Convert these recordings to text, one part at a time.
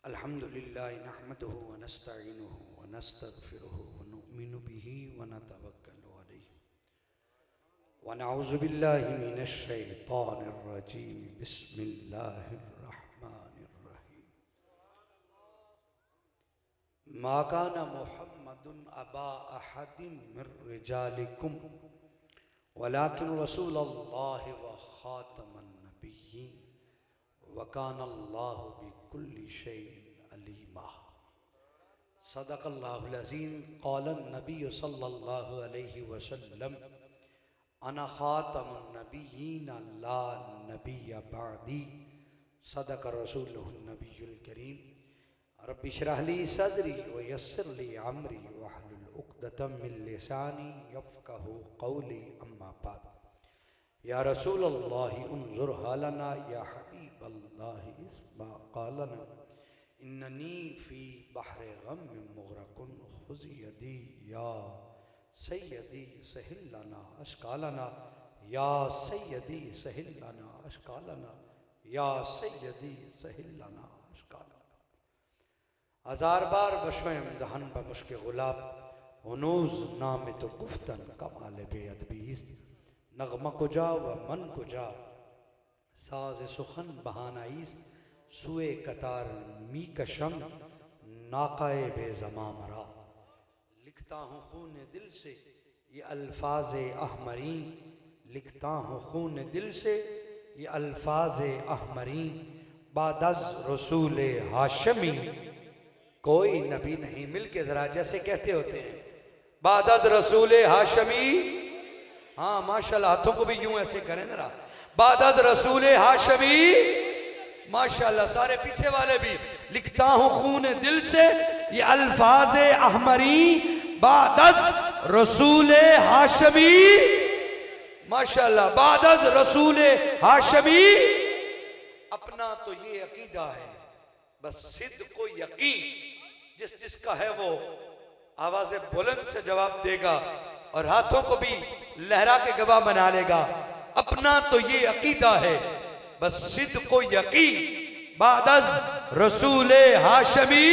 अल्हम्दुलिल्लाहि नहमदुहु व नस्तईनुहु व नस्तगफिरुहु व नुमिनु बिही व नतवक्कलु अलैहि व नऊज़ु बिल्लाहि मिनश शैतानिर रजीम। बिस्मिल्लाहिर रहमानिर रहीम। मा काना मुहम्मदुन अबा अहदिन मिर रिजालिकुम वलाकिन रसूलल्लाहि व खातमन नबिय्यीन व कानल्लाहु बिकुल्लि शैइन अलीमा। सदक़ल्लाहुल अज़ीम। क़ालन नबिय्यु सल्लल्लाहु अलैहि वसल्लम अना खातमुन नबिय्यीन ला नबिय्य बअदी। सदक़ रसूलुहुन नबियुल करीम। रब्बि इश्रह ली सदरी व यस्सिर ली अमरी वहलुल उक़दतम मिन लिसानी यफ़क़हू क़ौली। अम्मा बाद। या रसूल अल्लाह उन्ज़ुर हालना या हबीब अल्लाह इस्मा क़ालना इन्ननी फ़ी बहरे ग़म्मिन मुग़रक़ुन ख़ुज़ यदी या सय्यदी सहिल लना अश्कालना या सय्यदी सहिल लना अश्कालना या सय्यदी सहिल लना अश्कालना। हज़ार बार बशम दहन ब मुश्क गुलाब हुनूज़ नाम तो गुफ्तन कमाल बेअदबीस्त। नग़मा कुजा व मन कुजा साज़ सुखन बहानाईस्त। सुए कतार मी कशम नाकाए बेज़मा मरा। लिखता हूँ खून दिल से ये अल्फाज अहमरी। लिखता हूँ खून दिल से ये अल्फाज अहमरी। बादज़ रसूल हाशमी कोई नबी नहीं। मिल के ज़रा जैसे कहते होते हैं बादज़ रसूल हाशमी। हाँ माशाल्लाह, हाथों को भी यूं ऐसे करें जरा। बादज़ रसूल हाशमी माशाल्लाह। सारे पीछे वाले भी। लिखता हूं खून दिल से ये अल्फाज अहमरी। बादज़ रसूल हाशमी माशाल्लाह। बादज़ रसूल हाशमी। अपना तो ये अकीदा है बस सिद्क़ को यकीन। जिस जिसका है वो आवाज़ बुलंद से जवाब देगा और हाथों को भी लहरा के गवाह बना लेगा। अपना तो ये अकीदा है बस सिद्क़ को यकीन। बादज़ रसूल हाशमी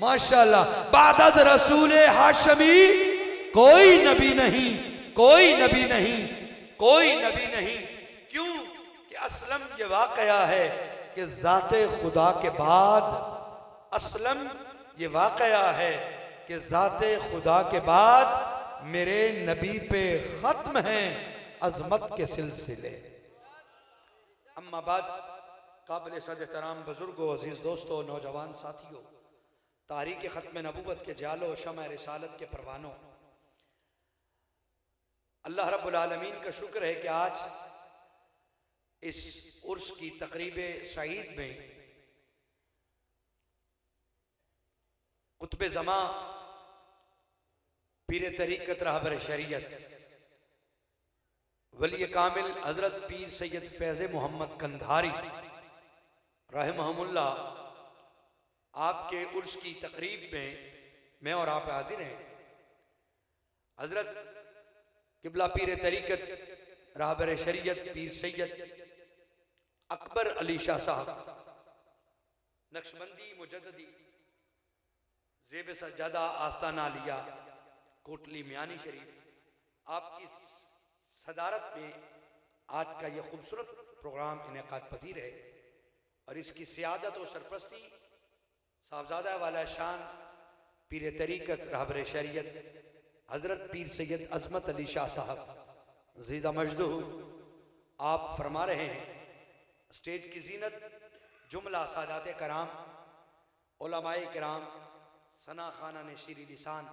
माशाल्लाह। बादज़ रसूल हाशमी कोई नबी नहीं, कोई नबी नहीं, कोई नबी नहीं। क्यों कि असलम ये वाक़या है कि ज़ाते खुदा के बाद, असलम ये वाक़या है कि ज़ाते खुदा के बाद मेरे नबी पे ख़त्म हैं अज़मत के सिलसिले। अम्मा बाद। काबिल सद एहतराम बुज़ुर्गों, अज़ीज़ दोस्तों, नौजवान साथियों, तारीख़ ख़त्म नबूवत के जालो शमअ रिसालत के परवानों, अल्लाह रब्बुल आलमीन का शुक्र है कि आज इस उर्स की तक़रीब सईद में कुतुब ज़मा पीर तरीक़त रहबर शरीयत वली कामिल हज़रत पीर सैयद फैज़ मोहम्मद कंधारी रहमहुमुल्लाह आपके उर्स की तक़रीब में मैं और आप हाजिर हैं। हज़रत क़िबला पीर तरीक़त रहबर शरीयत पीर सैयद अकबर अली शाह साहब नक्शबंदी मुजद्दिदी ज़ेब सज्जादा आस्ताना लिया कोटली मियानी शरीफ, आपकी सदारत में आज का ये खूबसूरत प्रोग्राम इनेकाद पजीर है और इसकी सियादत और सरपरस्ती साहबजादा वाला शान पीर तरीक़त रहबर शरीयत हज़रत पीर सैयद अज़मत अली शाह साहब ज़ीदा मजदूह आप फरमा रहे हैं। स्टेज की जीनत जुमला सादात कराम, उलमाए किराम, सना खाना ने शीरी लिसान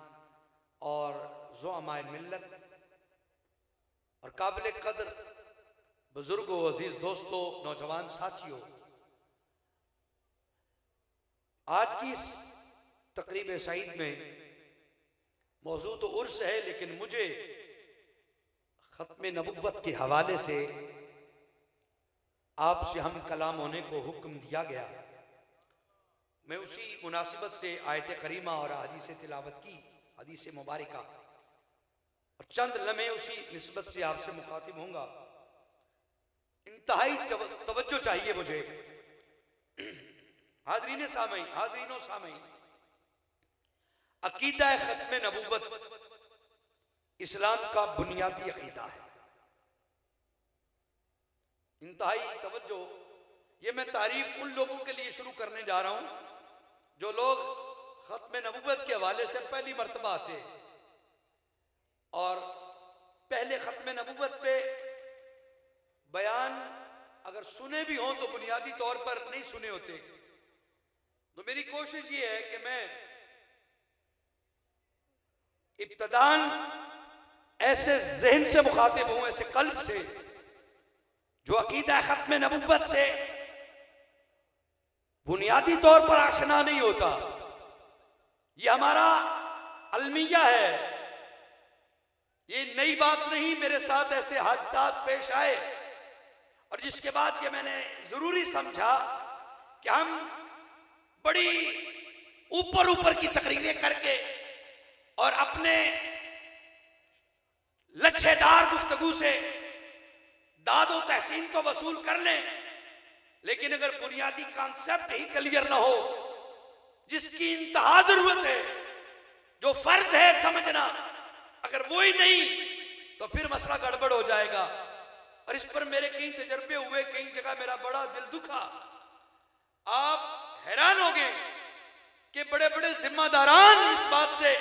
और ज़ुअमाए मिल्लत और काबिल कदर बुजुर्गों, अजीज दोस्तों, नौजवान साथियों, आज की इस तकरीब सईद में मौजू तो उर्स है लेकिन मुझे ख़त्म नबुव्वत के हवाले से आपसे हम कलाम होने को हुक्म दिया गया। मैं उसी मुनासिबत से आयत करीमा और हदीस तिलावत की, हदीस मुबारका, और चंद लम्हे उसी निस्बत से आपसे मुखातिब होऊंगा। इंतहाई तवज्जो चाहिए मुझे। हाजरीन सामईन, हाजरीनो सामईन, अकीदा खत्म नबूवत इस्लाम का बुनियादी अकीदा है। इंतहाई तवज्जो, ये मैं तारीफ उन लोगों के लिए शुरू करने जा रहा हूं जो लोग खत्म नबूवत के हवाले से पहली मर्तबा आते और पहले खत्म नबूवत पे बयान अगर सुने भी हों तो बुनियादी तौर पर नहीं सुने होते। तो मेरी कोशिश ये है कि मैं इब्तदान ऐसे जहन से मुखातिब हूं, ऐसे कल्ब से जो अकीदा खत्म नबूवत से बुनियादी तौर पर आशना नहीं होता। ये हमारा अलमिया है, ये नई बात नहीं। मेरे साथ ऐसे हादसात पेश आए और जिसके बाद ये मैंने जरूरी समझा कि हम बड़ी ऊपर ऊपर की तकरीरें करके और अपने लच्छेदार गुफ्तगू से दादो तहसीन तो वसूल कर लें, लेकिन अगर बुनियादी कॉन्सेप्ट ही क्लियर ना हो, जिसकी इंतहा जरूरत है, जो फर्ज है समझना, अगर वो ही नहीं तो फिर मसला गड़बड़ हो जाएगा। और इस पर मेरे कई तजर्बे हुए, कई जगह मेरा बड़ा दिल दुखा। आप हैरान हो गए कि बड़े बड़े जिम्मेदारान इस बात से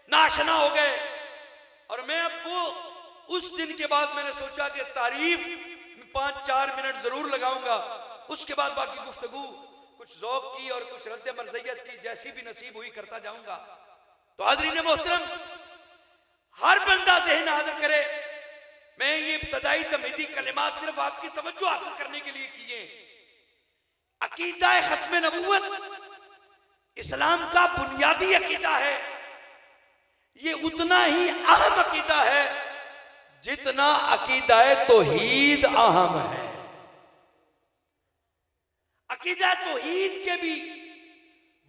नाशना हो गए। और मैं अब वो उस दिन के बाद मैंने सोचा कि तारीफ 5-4 मिनट जरूर लगाऊंगा, उसके बाद बाकी गुफ्तगू कुछ ज़ौक़ की और कुछ रद्द मर्ज़ियत की, जैसी भी नसीब हुई करता जाऊंगा। तो हाज़रीन मोहतरम, हर बंदा ज़हन हाज़िर करे। मैं ये इब्तदाई तमहीदी कलिमात सिर्फ आपकी तवज्जो हासिल करने के लिए किए। अकीदा खत्म नबूवत इस्लाम का बुनियादी अकीदा है। ये उतना ही अहम अकीदा है जितना अकीदा तौहीद अहम है। अकीदा तौहीद के भी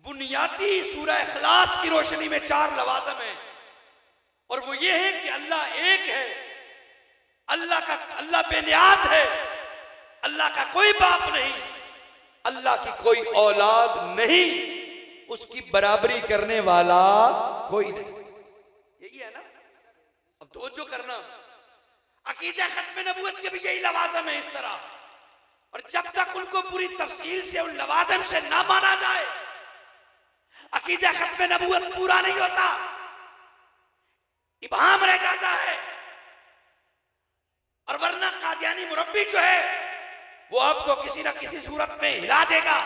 बुनियादी सूरह इखलास की रोशनी में 4 लवाज़िम हैं, और वो ये है कि अल्लाह एक है, अल्लाह बेनियाज है, अल्लाह का कोई बाप नहीं, अल्लाह की कोई औलाद नहीं, उसकी बराबरी करने वाला कोई नहीं। यही है ना? अब तवज्जो करना, अकीदा खत्म नबूवत के भी यही लवाज़िम है इस तरह। और जब तक उनको पूरी तफसील से उन लवाज़िम से ना माना जाए, अकीदा खत्म नबूवत पूरा नहीं होता, इबाम रह जाता है। और वरना कादियानी मुरब्बी जो है वो आपको किसी ना किसी सूरत में हिला देगा,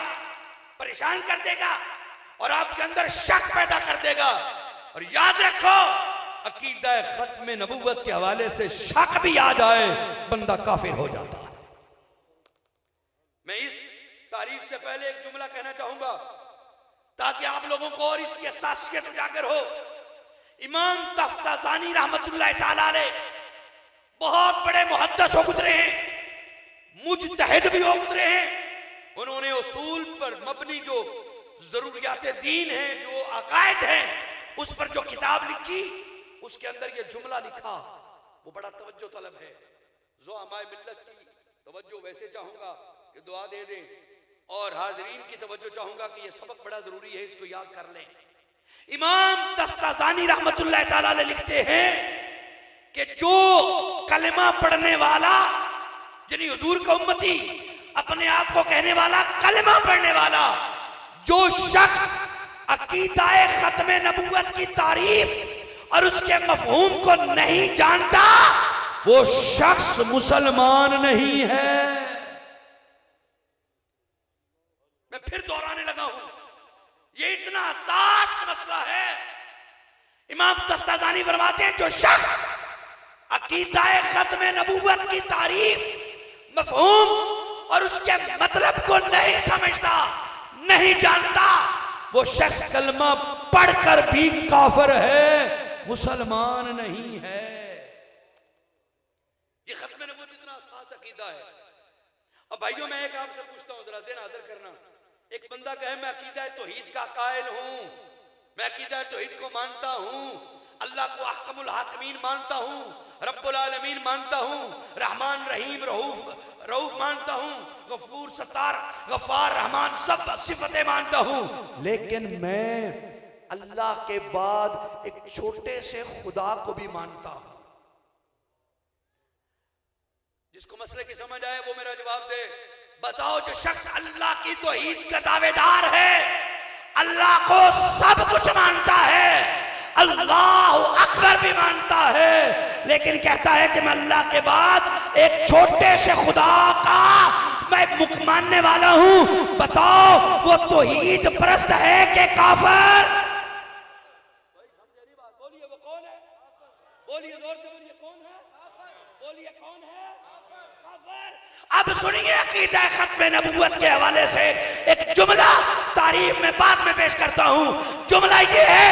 परेशान कर देगा और आपके अंदर शक पैदा कर देगा। और याद रखो, अकीदा खत्म नबूवत के हवाले से शक भी आ जाए, बंदा काफिर हो जाता है। मैं इस तारीफ से पहले एक जुमला कहना चाहूंगा ताकि आप लोगों को और इसकी असासियत उजागर हो। इमाम तफ्ताज़ानी रहमतुल्लाह ताला अलैह बहुत बड़े मुहद्दिस हो गुजरे हैं, मुजतहिद भी हो गुजरे हैं। उन्होंने उसूल पर मबनी जो जरूरियात दीन हैं, जो अकायद हैं, उस पर जो किताब लिखी, उसके अंदर ये जुमला लिखा, वो बड़ा तवज्जो तलब है। जो हमारे मिल्लत की तवज्जो वैसे चाहूंगा कि दुआ दे दें, और हाजरीन की तवज्जो चाहूंगा कि ये सबक बड़ा जरूरी है, इसको याद कर लें। इमाम तफ्ताज़ानी रहमतुल्लाह ताला अलैह लिखते हैं कि जो कलमा पढ़ने वाला, यानी हुजूर का उम्मती, अपने आप को कहने वाला, कलमा पढ़ने वाला, जो शख्स अकीदा खत्म नबूवत की तारीफ और उसके मफहूम को नहीं जानता, वो शख्स मुसलमान नहीं है। मैं फिर दोहराने लगा हूं, ये इतना हसास मसला है। इमाम तफ्ताज़ानी फरमाते हैं, जो शख्स अकीदा खत्म नबूवत की तारीफ, मफहूम और उसके मतलब को नहीं समझता, नहीं जानता, वो शख्स कलमा पढ़कर भी काफिर है, मुसलमान नहीं है। ये खत्म नबूवत इतना हसास अकीदा है। अब भाइयों, मैं एक आपसे पूछता हूं, जरा ज़हन हाज़िर करना। एक बंदा कहे मैं अकीदा तौहीद का कायल हूं, मैं अकीदा तौहीद को मानता हूं, अल्लाह को अहकमुल हाकिमीन मानता हूं, रब्बुल आलमीन मानता हूं, रहमान रहीम रऊफ रऊफ मानता हूँ, गफूर, सत्तार, गफार, रहमान सब सिफतें मानता हूँ, लेकिन मैं अल्लाह के बाद एक छोटे से खुदा को भी मानता हूँ। जिसको मसले की समझ आए वो मेरा जवाब दे। बताओ, जो शख्स अल्लाह की तौहीद का दावेदार है, अल्लाह को सब कुछ मानता है, अल्लाह अकबर भी मानता है, लेकिन कहता है कि मैं अल्लाह के बाद एक छोटे से खुदा का मैं मानने वाला हूं, बताओ वो तौहीद परस्त है कि काफिर? बोलिए वो कौन है? बोलिए जोर से बोलिए, कौन है? बोलिए कौन है? अब सुनिए, अकीदा खत्म नबूवत के हवाले से एक जुमला तारीफ में बाद में पेश करता हूं। जुमला ये है,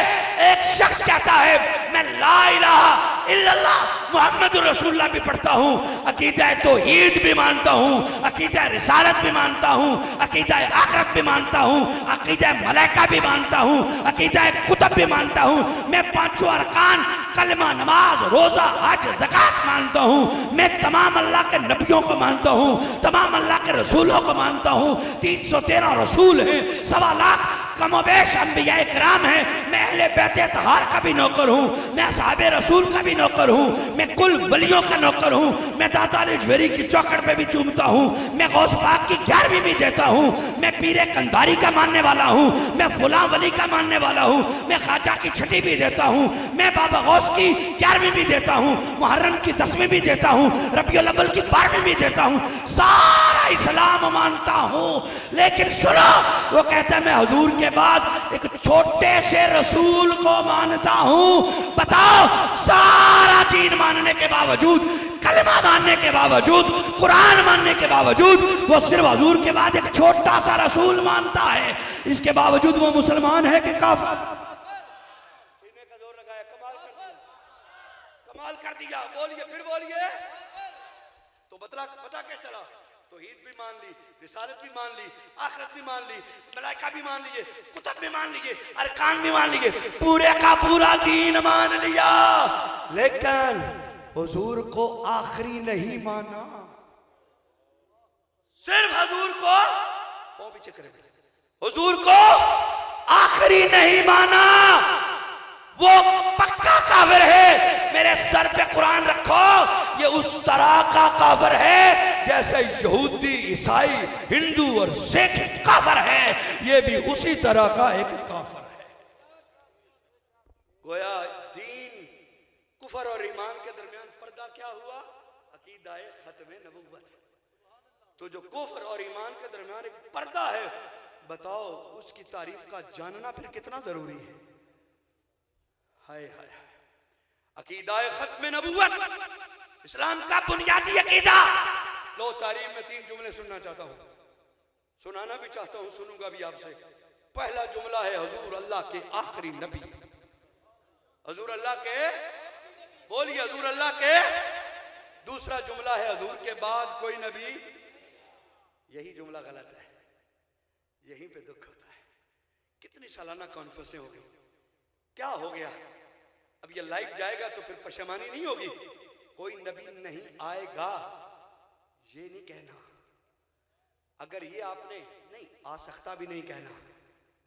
एक शख्स कहता है मैं ला इलाहा इल्लल्लाह मुहम्मद रसूलुल्लाह भी पढ़ता हूं, अकीदा तौहीद भी मानता हूं, अकीदा रिसालत भी मानता हूं, अकीदा आखिरत भी मानता हूं, अकीदा मलाइका भी मानता हूं, अकीदा कुतुब भी मानता हूं, मैं पांचों अरकान कलमा, नमाज, रोजा, हज, ज़कात मानता हूं, मैं तमाम अल्लाह के नबियों को मानता हूं, तमाम अल्लाह के रसूलों को मानता हूं, 313 रसूल हैं, 1.25 लाख कमोबेश अंबिया इकराम हैं, मैं अहले बैत तहार का भी नौकर हूँ, मैं साहबे रसूल का भी नौकर हूँ, मैं कुल वलियों का नौकर हूँ, मैं दाता अजमेरी की चौखट पे भी चूमता हूँ, मैं गौस पाक की 11वीं भी देता हूँ, मैं पीरे कंधारी का मानने वाला हूँ, मैं फुला वली का मानने वाला हूँ, मैं ख्वाजा की 6ठी भी देता हूँ, मैं बाबा गौस की 11वीं भी देता हूँ, मुहर्रम की 10वीं भी देता हूँ, रबीउल अव्वल की 12वीं भी देता हूँ, सारा इस्लाम मानता हूँ, लेकिन सुनो, वो कहता है मैं हुजूर के बाद एक छोटे से रसूल को मानता हूं। बताओ, सारा दीन मानने के बावजूद, कलमा मानने के बावजूद, कुरान मानने के बावजूद, वो सिर्फ हुजूर के बाद एक छोटा सा रसूल मानता है, इसके बावजूद वो मुसलमान है कि काफिर? सीने का जोर लगाया, कमाल कर दिया, कमाल कर दिया। बोलिए, फिर बोलिए। तो पता क्या चला? तौहीद भी मान ली, रिसालत भी मान ली, आखिरत भी मान ली, मलाइका भी मान लिए, कुतुब भी मान लिए, अरकान भी मान लिए, पूरे का पूरा दीन मान लिया, लेकिन हुजूर को आखिरी नहीं माना। सिर्फ हुजूर को पीछे करें, हुजूर को आखिरी नहीं माना, वो पक्का काफिर है। मेरे सर पे कुरान रखो, ये उस तरह का काफिर है जैसे यहूदी, ईसाई, हिंदू और सिख काफिर है, ये भी उसी तरह का एक काफिर है। गोया दीन, कुफर और ईमान के दरमियान पर्दा क्या हुआ? अकीदाए खत्म नबूवत। तो जो कुफर और ईमान के दरमियान एक पर्दा है, बताओ उसकी तारीफ का जानना फिर कितना जरूरी है। हाय हाय, अकीदाए खत्म नबूवत, इस्लाम का बुनियादी अकीदा। लो, तारीफ में 3 जुमले सुनना चाहता हूं, सुनाना भी चाहता हूं, सुनूंगा भी आपसे। पहला जुमला है, हुजूर अल्लाह के आखिरी नबी। हुजूर अल्लाह के, बोलिए हुजूर अल्लाह के। दूसरा जुमला है, हुजूर के बाद कोई नबी। यही जुमला गलत है, यहीं पे दुख होता है। कितनी सालाना कॉन्फ्रेंसें हो गई, क्या हो गया? अब ये लाइव जाएगा तो फिर पशेमानी नहीं होगी। कोई नबी नहीं आएगा ये नहीं कहना, अगर ये आपने नहीं आ सकता भी नहीं कहना।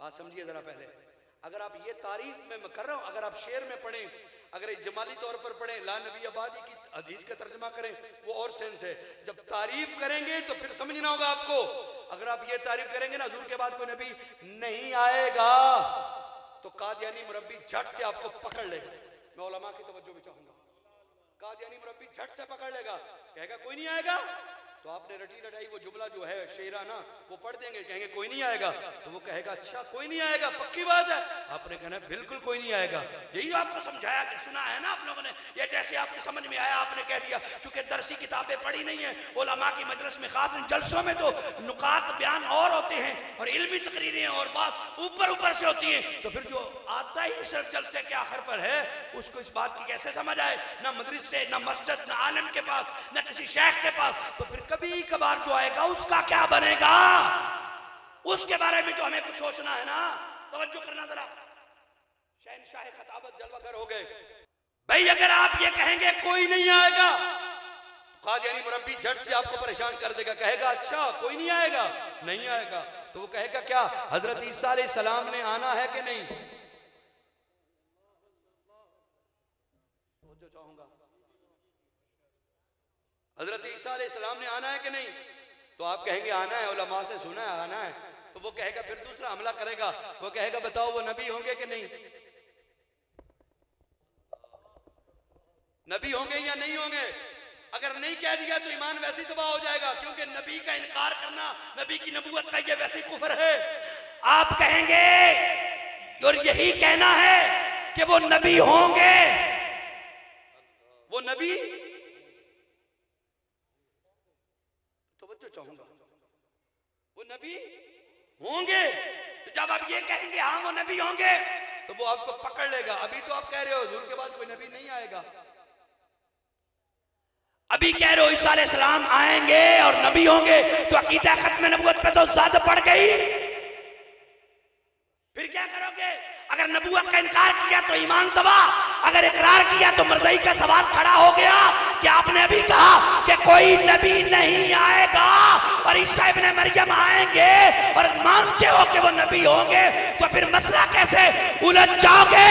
बात समझिए जरा पहले। अगर आप ये तारीफ में मैं कर रहा हूं, अगर आप शेर में पढ़ें, अगर जमाली तौर पर पढ़ें, ला नबी आबादी की हदीस का तर्जमा करें, वो और सेंस है। जब तारीफ करेंगे तो फिर समझना होगा आपको। अगर आप ये तारीफ करेंगे ना, हुजूर के बाद कोई नबी नहीं आएगा, तो कादियानी मुरब्बी झट से आपको पकड़ लेगा। मैं उलमा की तवज्जो भी चाहूंगा। कादियानी मुरब्बी झट से पकड़ लेगा, कहेगा कोई नहीं आएगा, तो आपने रटी रटाई वो जुमला जो है शेरा ना, वो पढ़ देंगे, कहेंगे कोई नहीं आएगा, तो वो कहेगा अच्छा कोई नहीं आएगा, पक्की बात है। आपने कहना बिल्कुल कोई नहीं आएगा। यही आपको समझाया कि सुना है ना आप लोगों ने, ये जैसे आपके समझ में आया आपने कह दिया। चूंकि दरसी किताबें पढ़ी नहीं है, उलमा की मजलिस में खास इन जलसों में तो नुकात बयान और होते हैं और इल्मी तकरीरें और बात ऊपर ऊपर से होती है, तो फिर जो आता ही सिर्फ जलसे के आखिर पर है, उसको इस बात की कैसे समझ आए? ना मदरस से, ना मस्जिद, ना आलिम के पास, ना किसी शेख के पास, तो फिर कभी कभार जो आएगा उसका क्या बनेगा? उसके बारे में तो हमें कुछ सोचना है ना। तवज्जो करना जरा। शहनशाह खताबत जलवागर हो गए। भाई अगर आप ये कहेंगे कोई नहीं आएगा, कादियानी मुरब्बी झट से आपको परेशान कर देगा, कहेगा अच्छा कोई नहीं आएगा, नहीं आएगा, तो वो कहेगा क्या हजरत ईसा अलैहिस्सलाम ने आना है कि नहीं? जो चाहूंगा हजरत ईसा अलैहिस्सलाम ने आना है कि नहीं? तो आप कहेंगे आना है, उलमा से सुना है आना है। तो वो कहेगा, फिर दूसरा हमला करेगा, वो कहेगा बताओ वो नबी होंगे कि नहीं? नबी होंगे या नहीं होंगे? अगर नहीं कह दिया तो ईमान वैसे ही तबाह हो जाएगा, क्योंकि नबी का इनकार करना नबी की नबूवत का ये वैसे ही कुफर है। आप कहेंगे और यही कहना है कि वो नबी होंगे, वो नबी तो चाहूंगा वो नबी होंगे। तो जब आप ये कहेंगे हाँ वो नबी होंगे, तो वो आपको पकड़ लेगा। अभी तो आप कह रहे हो हुजूर के बाद कोई नबी नहीं आएगा, अभी कह रहे हो ईसा अलैहिस्सलाम आएंगे और नबी होंगे, तो अकीदा खत्म नबूवत पे तो ज़्यादा पड़ गई। फिर क्या करोगे? अगर नबूवत का इनकार किया तो ईमान तबाह, अगर इकरार किया तो मर्दई का सवाल खड़ा हो गया कि आपने अभी कहा कि कोई नबी नहीं आएगा और ईसा इब्ने मरियम आएंगे और मानते हो कि वो नबी होंगे, तो फिर मसला कैसे उलझ जाओगे?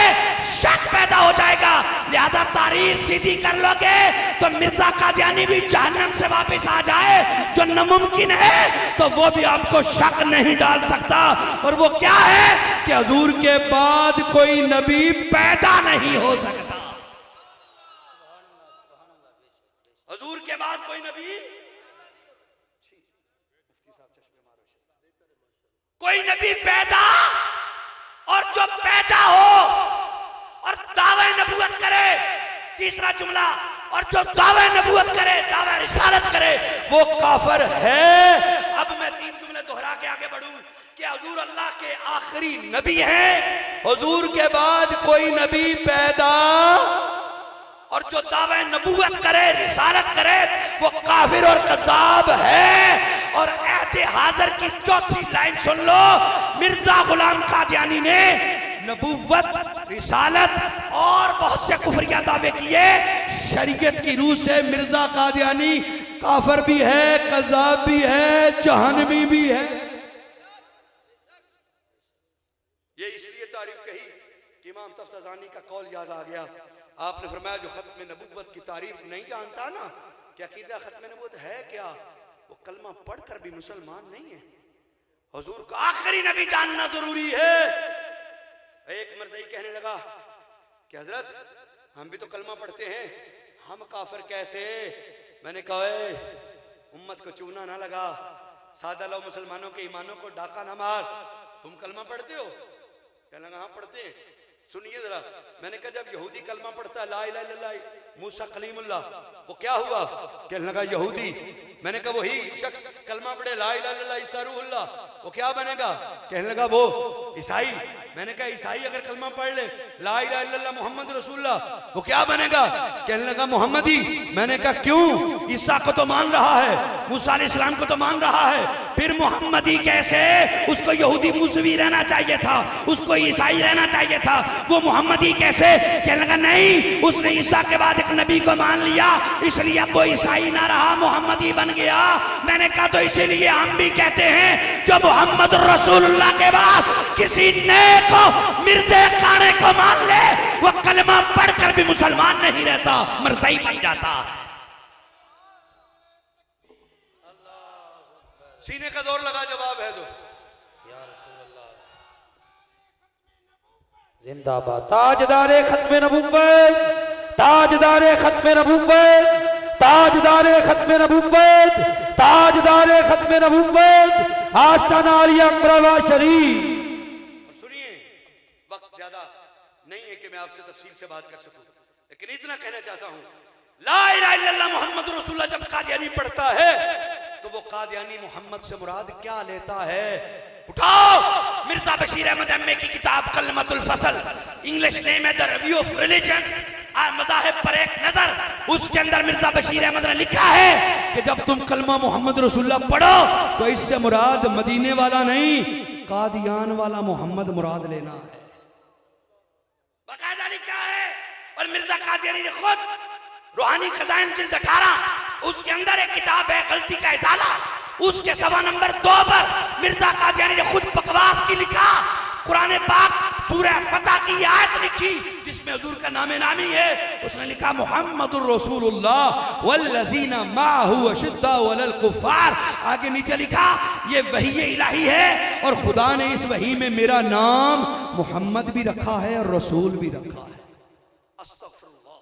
शक पैदा हो जाएगा। लिहाजा तारीख सीधी कर लोगे तो मिर्जा कादियानी भी जहन्नम से वापस आ जाए जो नामुमकिन है, तो वो भी आपको शक नहीं डाल सकता। और वो क्या है कि हुजूर के बाद कोई नबी पैदा नहीं हो सकता। हुजूर के बाद कोई नबी, कोई नबी पैदा, और जो पैदा हो और दावे नबूवत करे, तीसरा जुमला, और जो दावे नबूवत करे, दावे रिसालत करे, वो काफिर है। अब मैं 3 जुमले दोहरा के आगे बढ़ूं कि हुजूर अल्लाह के आखिरी नबी हैं, हुजूर के बाद कोई नबी पैदा, और जो दावे नबूवत करे, रिसालत करे, वो काफिर और कज़्ज़ाब है। और अहद हाज़िर की चौथी लाइन सुन लो, मिर्जा गुलाम कादियानी ने नबूवत, रिसालत और बहुत से कुफरिया दावे किए। शरीयत की रूह से मिर्जा कादियानी काफिर भी है, कज़्ज़ाब भी है, जहन्नमी भी है। ये इसलिए तारीफ कही कि इमाम तफ्ताज़ानी का कौल याद आ गया। आपने फरमाया जो खत्म नबूवत की तारीफ नहीं जानता ना, क्या अकीदा खत्म नबूवत है क्या, वो कलमा पढ़कर भी मुसलमान नहीं है। हुजूर का आखिरी नबी जानना जरूरी है। एक मर्ज़ई कहने लगा कि हजरत हम भी तो कलमा पढ़ते हैं, हम काफिर कैसे? मैंने कहा उम्मत को चूना ना लगा, सादा लो मुसलमानों के ईमानों को डाका ना मार, तुम कलमा पढ़ते हो? कहने लगा हाँ पढ़ते हैं। सुनिए जरा, मैंने कहा जब यहूदी कलमा पढ़ता है ला इलाहा इल्लल्लाह मूसा कलीमुल्लाह, वो क्या हुआ? कहने लगा यहूदी। मैंने कहा वही शख्स कलमा पढ़े ला इलाहा इल्लल्लाह ईसा रूहुल्लाह, वो क्या बनेगा? कहने लगा वो ईसाई। मैंने कहा ईसाई अगर कलमा पढ़ ले ला इलाहा इल्लल्लाह मोहम्मद रसूलुल्लाह, वो क्या बनेगा? कहने लगा मोहम्मदी। मैंने कहा क्यों? ईसा को तो मान रहा है, मूसा अलैहिस्सलाम को तो मान रहा है, फिर मोहम्मदी कैसे? उसको यहूदी मूसवी रहना चाहिए था, उसको ईसाई रहना चाहिए था, वो मोहम्मदी कैसे? कहने लगा नहीं, उसने ईसा के बाद एक नबी को मान लिया, इसलिए अब वो ईसाई ना रहा, मोहम्मदी बन गया। मैंने कहा तो इसीलिए हम भी कहते हैं जो मोहम्मद रसूलुल्लाह के बाद किसी नए को मिर्ज़े काने को मान ले, वो कलमा पढ़कर भी मुसलमान नहीं रहता, मरज़ई बन जाता। सीने का जोर लगा जवाब है तो जिंदाबाद ताजदारे खत्मे नबुव्वत, ताजदारे खत्मे नबुव्वत, ताजदारे खत्मे नबुव्वत, ताजदारे खत्मे नबुव्वत, आस्ताना आलिया अकबरा शरीफ। सुनिए, वक्त ज्यादा नहीं है कि मैं आपसे तफसील से बात कर सकूं, लेकिन इतना कहना चाहता हूं, ला इलाहा इल्लल्लाह मोहम्मद रसूलुल्लाह जब कादियानी पढ़ता है तो वो कादियानी मोहम्मद से मुराद क्या लेता है? उठाओ मिर्जा बशीर अहमद एमए की किताब कलमतुल फसल, इंग्लिश नेम है द रिव्यू ऑफ रिलीजन, मज़ाहिब पर एक नजर। उसके अंदर मिर्जा बशीर अहमद ने लिखा है कि जब तुम कलमा मोहम्मद रसूलुल्लाह पढ़ो तो इससे मुराद मदीने वाला नहीं, कादियान वाला मोहम्मद मुराद लेना है। बाकायदा लिखा है। और मिर्जा कादियानी ने खुद रूहानी खजाइन जिल्द 18 उसके अंदर एक किताब है गलती का इजाला, उसके सवा नंबर 2 पर मिर्जा कादियानी ने खुद बकवास की लिखा, कुरान पाक सूरह फतह की आयत लिखी जिसमें हुजूर का नामे नामी है। उसने लिखा मुहम्मदुर रसूलुल्लाह वल्लज़ीना माहु अशिद्दाउ अलल कुफ़ार। आगे नीचे लिखा ये वही इलाही है और खुदा ने इस वही में मेरा नाम मोहम्मद भी रखा है और रसूल भी रखा है। अस्तगफिरुल्लाह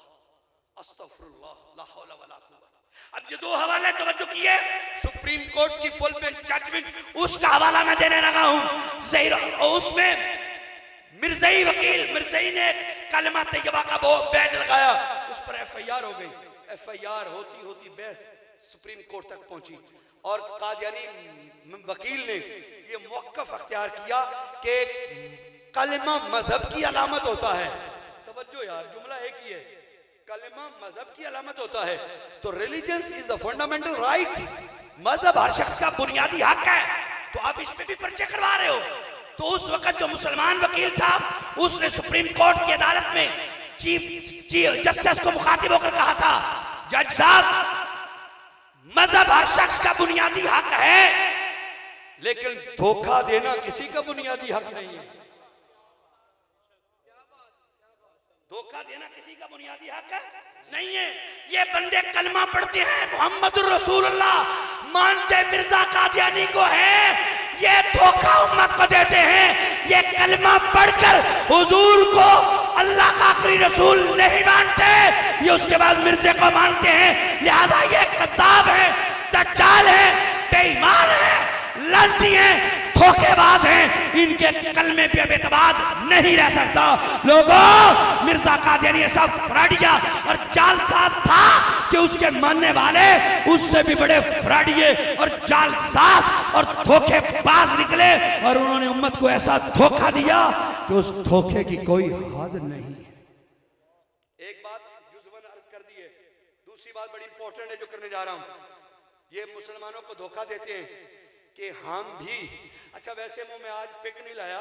अस्तगफिरुल्लाह ला हौला वला कुव्वता। अब ये दो हवाले तवज्जो किए, सुप्रीम कोर्ट की फुल बेंच जजमेंट उसका हवाला मैं देने लगा हूं। उसमें मिर्ज़ई वकील मिर्ज़ई ने कलमा तैयबा का बैज लगाया, उस पर FIR हो गई। FIR होती होती बहस सुप्रीम कोर्ट तक पहुंची और कादियानी वकील ने ये मौक़िफ़ अख्तियार किया कि कलमा मजहब की अलामत होता है। तवज्जो यार, जुमला एक ही है, कलमा मजहब की अलामत होता है। तो religions is the fundamental right, मजहब हर शख्स का बुनियादी हक है, तो आप इसमें भी पर्चे करवा रहे हो। तो उस वक्त जो मुसलमान वकील था उसने सुप्रीम कोर्ट की अदालत में चीफ जस्टिस को मुखातिब होकर कहा था, जज साहब मजहब हर शख्स का बुनियादी हक है, लेकिन धोखा देना किसी का बुनियादी हक नहीं है। धोखा देना किसी का बुनियादी हक नहीं है। ये बंदे कलमा पढ़ते हैं मुहम्मदुर रसूलुल्लाह, मानते मिर्जा कादियानी को है, ये धोखा उम्मत को देते हैं। ये कलमा पढ़कर हुजूर को अल्लाह का आखिरी रसूल नहीं मानते, ये उसके बाद मिर्जे को मानते हैं। लिहाजा ये कज़्ज़ाब है, दज्जाल है, बेईमान है, लानती है, धोखेबाज हैं, इनके कलमे पे बेतबाद नहीं रह सकता। लोगों, मिर्जा कादियानी सब फ्राडिया और जालसाज था कि उसके मानने वाले उससे भी बड़े फ्राडिये और जालसाज और धोखेबाज निकले और उन्होंने उम्मत को ऐसा धोखा दिया कि उस धोखे की कोई हद नहीं है। एक बात जुज़वन अर्ज कर दी है, दूसरी बात बड़ी इंपॉर्टेंट है जो करने जा रहा हूं। ये मुसलमानों को धोखा देते हैं कि हम भी, अच्छा वैसे मैं आज पिक नहीं लाया,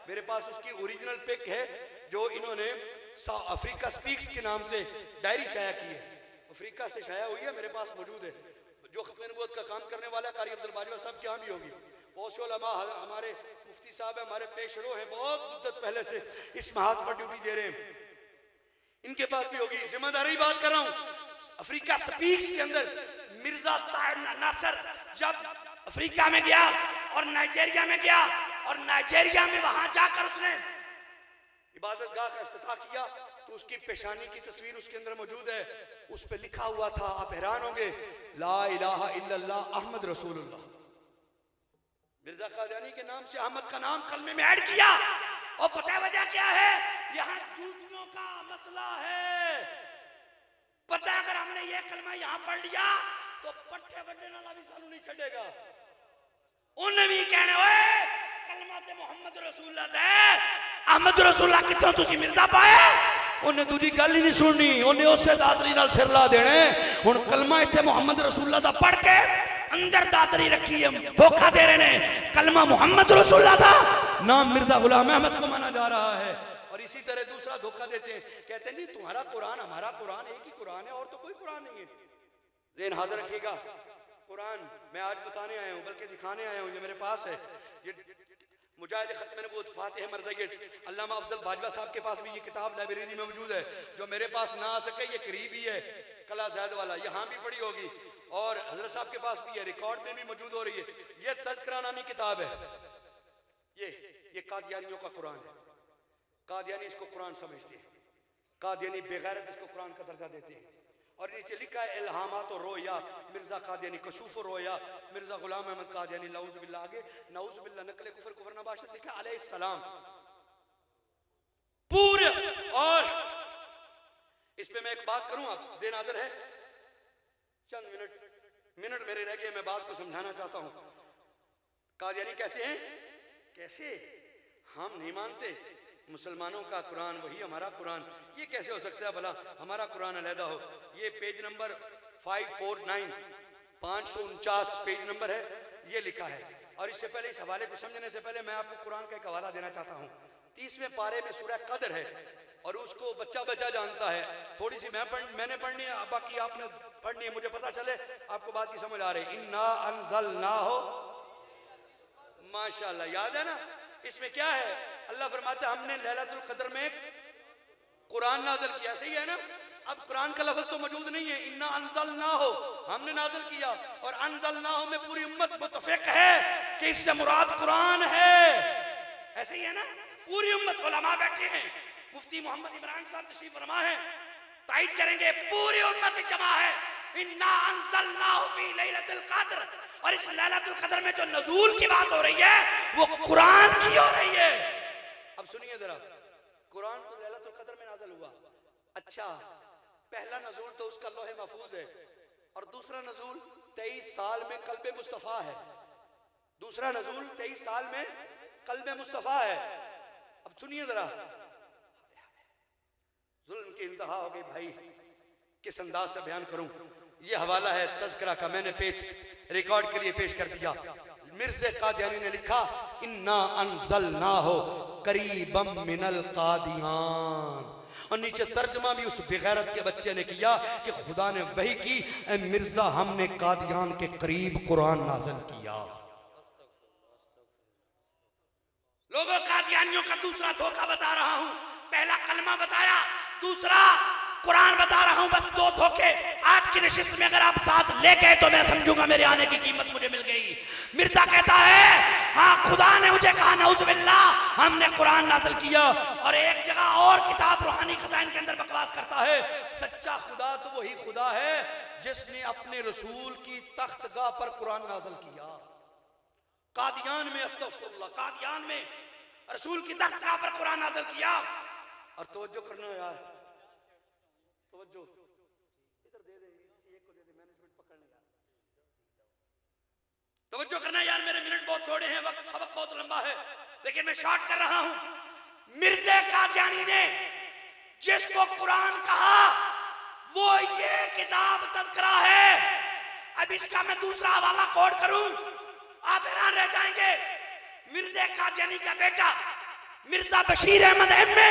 मेरे पास उसकी ओरिजिनल पिक है जो इन्होंने अफ्रीका स्पीक्स के नाम से डायरी शाया की है, अफ्रीका से शाया हुई है, मेरे पास मौजूद है। जो खत्म नबूवत का काम करने वाला कारी अब्दुल बाजवा साहब के यहाँ भी होगी। बहुत से उलमा, हमारे मुफ्ती साहब है, हमारे पेशरो हैं, बहुत मुद्दत पहले से इस महाज पर ड्यूटी दे रहे हैं, इनके पास भी होगी। जिम्मेदारी बात कर रहा हूँ, अफ्रीका स्पीक्स के अंदर मिर्जा नासर जब अफ्रीका में गया और नाइजीरिया में गया और नाइजीरिया में वहां जाकर उसने इबादत गाह का इफ्तिताह किया, तो उसकी पेशानी की तस्वीर उसके अंदर मौजूद है। उस पर लिखा हुआ था, आप हैरान होंगे, ला इलाहा इल्लल्लाह अहमद रसूलुल्लाह। मिर्जा कादियानी के नाम से अहमद का नाम कलमे में ऐड किया। और पता है वजह क्या है? यहाँ जूतियों का मसला है। पता है अगर हमने ये कलमा यहाँ पढ़ लिया तो पट्टे बड़ने वाला भी सानू नहीं छड़ेगा। उन्हें भी कहने ओए कलमा ते मोहम्मद रसूलुल्लाह दे, अहमद रसूलुल्लाह किथों तुसी मिर्जा पाए? उन्हें दूजी गल ही नहीं सुननी, उन्हें उसे दातरी नाल सिर ला देने। हुण कलमा इत्थे मोहम्मद रसूलुल्लाह दा पढ़ के अंदर दातरी रखी है, धोखा दे रहे ने। कलमा मोहम्मद रसूलुल्लाह था, नाम मिर्जा गुलाम अहमद को माना जा रहा है। और इसी तरह दूसरा धोखा देते हैं, कहते हैं नहीं तुम्हारा कुरान हमारा कुरान एक ही कुरान है और तो कोई कुरान नहीं है। ज़हन हाज़िर रखिएगा, कुरान मैं आज बताने आया हूँ बल्कि दिखाने आया हूँ, ये मेरे पास है। ये मुजाहिद खत्म नबूवत फातिह मरज़ियत अल्लामा अफजल बाजवा साहब के पास भी ये किताब लाइब्रेरी में मौजूद है। जो मेरे पास ना आ सके, ये करीब ही है, कला ज़ैद वाला, यहाँ भी पड़ी होगी और हजरत साहब के पास भी है, रिकॉर्ड में भी मौजूद हो रही है। ये तज़किरा नामी किताब है, ये कादियानियों का कुरान है। कादियानी इसको कुरान समझते हैं, कादियानी बेगैरत इसको कुरान का दर्जा देते हैं। और नीचे लिखा है इल्हामात और रोया मिर्जा कादियानी, कशूफ और रोया मिर्जा गुलाम अहमद कादियानी नऊज़ बिल्लाह, आगे नऊज़ बिल्लाह नकले कुफर कुफर नबाशत लिखा अलैहिस्सलाम पूरे। और इस पे मैं एक बात करूं, आप ज़हन हाज़िर है, चंद मिनट मेरे रह गए, मैं बात को समझाना चाहता हूं। कादियानी कहते हैं कैसे हम नहीं मानते मुसलमानों का कुरान वही हमारा कुरान, ये कैसे हो सकता है भला हमारा कुरान अलहदा हो। ये पेज नंबर 549 549 पेज नंबर है, ये लिखा है। और इससे पहले इस हवाले को समझने से पहले मैं आपको कुरान का एक हवाला देना चाहता हूँ। 30वें पारे में सूरह कद्र है और उसको बच्चा बच्चा जानता है। थोड़ी सी मैंने पढ़नी है, बाकी आपने पढ़नी है, मुझे पता चले आपको बात की समझ आ रही। इन्ना अंज़लनाहु, माशाल्लाह याद है ना। इसमें क्या है, अल्लाह फरमाता है हमने लैलतुल कद्र में कुरान नाज़िल किया। सही है ना। अब कुरान का लफ्ज़ तो मौजूद नहीं है, इन्ना अंज़लनाहु हमने नाज़िल किया, और अंज़लनाहु में पूरी उम्मत मुत्तफ़िक़ है कि इससे मुराद कुरान है। ऐसे ही है ना, पूरी उम्मत उलमा बैठे हैं, मुफ्ती मोहम्मद इमरान साहब तशरीफ फरमा है, तायद करेंगे पूरी उम्मत जमा है। इन्ना अंज़लनाहु फी लैलतिल क़द्र, और इस लैलतुल क़द्र में जो नज़ूल की बात हो रही है वो कुरान की हो रही है। अब सुनिए जरा, कुरान तो लैलतुल क़द्र में नाज़िल हुआ। अच्छा, पहला नज़ूल तो उसका लोहे महफूज है, और दूसरा नज़ूल 23 साल में कल्बे मुस्तफ़ा है। दूसरा नज़ूल 23 साल में कल्बे मुस्तफ़ा है। अब सुनिए जरा, जुल्म की इंतहा हो गई भाई, किस अंदाज से बयान करूं। ये हवाला है तज़किरा का, मैंने पेश रिकॉर्ड के लिए पेश कर दिया। मिर्ज़ा कादियानी ने लिखा, इन्ना अंज़लनाहु करीबम मिनल कादियान, और नीचे तर्जमा भी उस बेगैरत के बच्चे ने किया कि खुदा ने वही की, ए मिर्जा हमने कादियान के करीब कुरान नाज़िल किया। लोगों, कादियानियों का दूसरा धोखा बता रहा हूं। पहला कलमा बताया, दूसरा कुरान बता रहा हूं। बस 2 धोखे आज की नशिस्त में अगर आप साथ ले गए तो मैं समझूंगा मेरे आने की कीमत मुझे मिल गई। मिर्जा कहता है हाँ खुदा ने मुझे कहा नऊज़ बिल्लाह हमने कुरान नाज़िल किया, और एक जगह और किताब रूहानी खजाइन के अंदर बकवास करता है। सच्चा खुदा तो वही खुदा है जिसने अपने रसूल की तख्तगाह पर कुरान नाज़िल किया। कादियान में, अस्तग़फिरुल्लाह, कादियान में रसूल की तख्तगाह पर कुरान नाज़िल किया। और तवज्जो करना यार, तवज्जो इधर दे दे, किसी एक को दे दे, मैनेजमेंट पकड़ ले यार। तवज्जो करना यार, मेरे मिनट बहुत थोड़े हैं, वक्त सबक बहुत लंबा है, लेकिन मैं शॉर्ट कर रहा हूं। मिर्ज़ा कादियानी ने जिसको कुरान कहा वो ये किताब तज़किरा है। अब इसका मैं दूसरा हवाला कोट करूं, आप हैरान रह जाएंगे। मिर्ज़ा कादियानी का बेटा मिर्ज़ा बशीर अहमद एम.ए,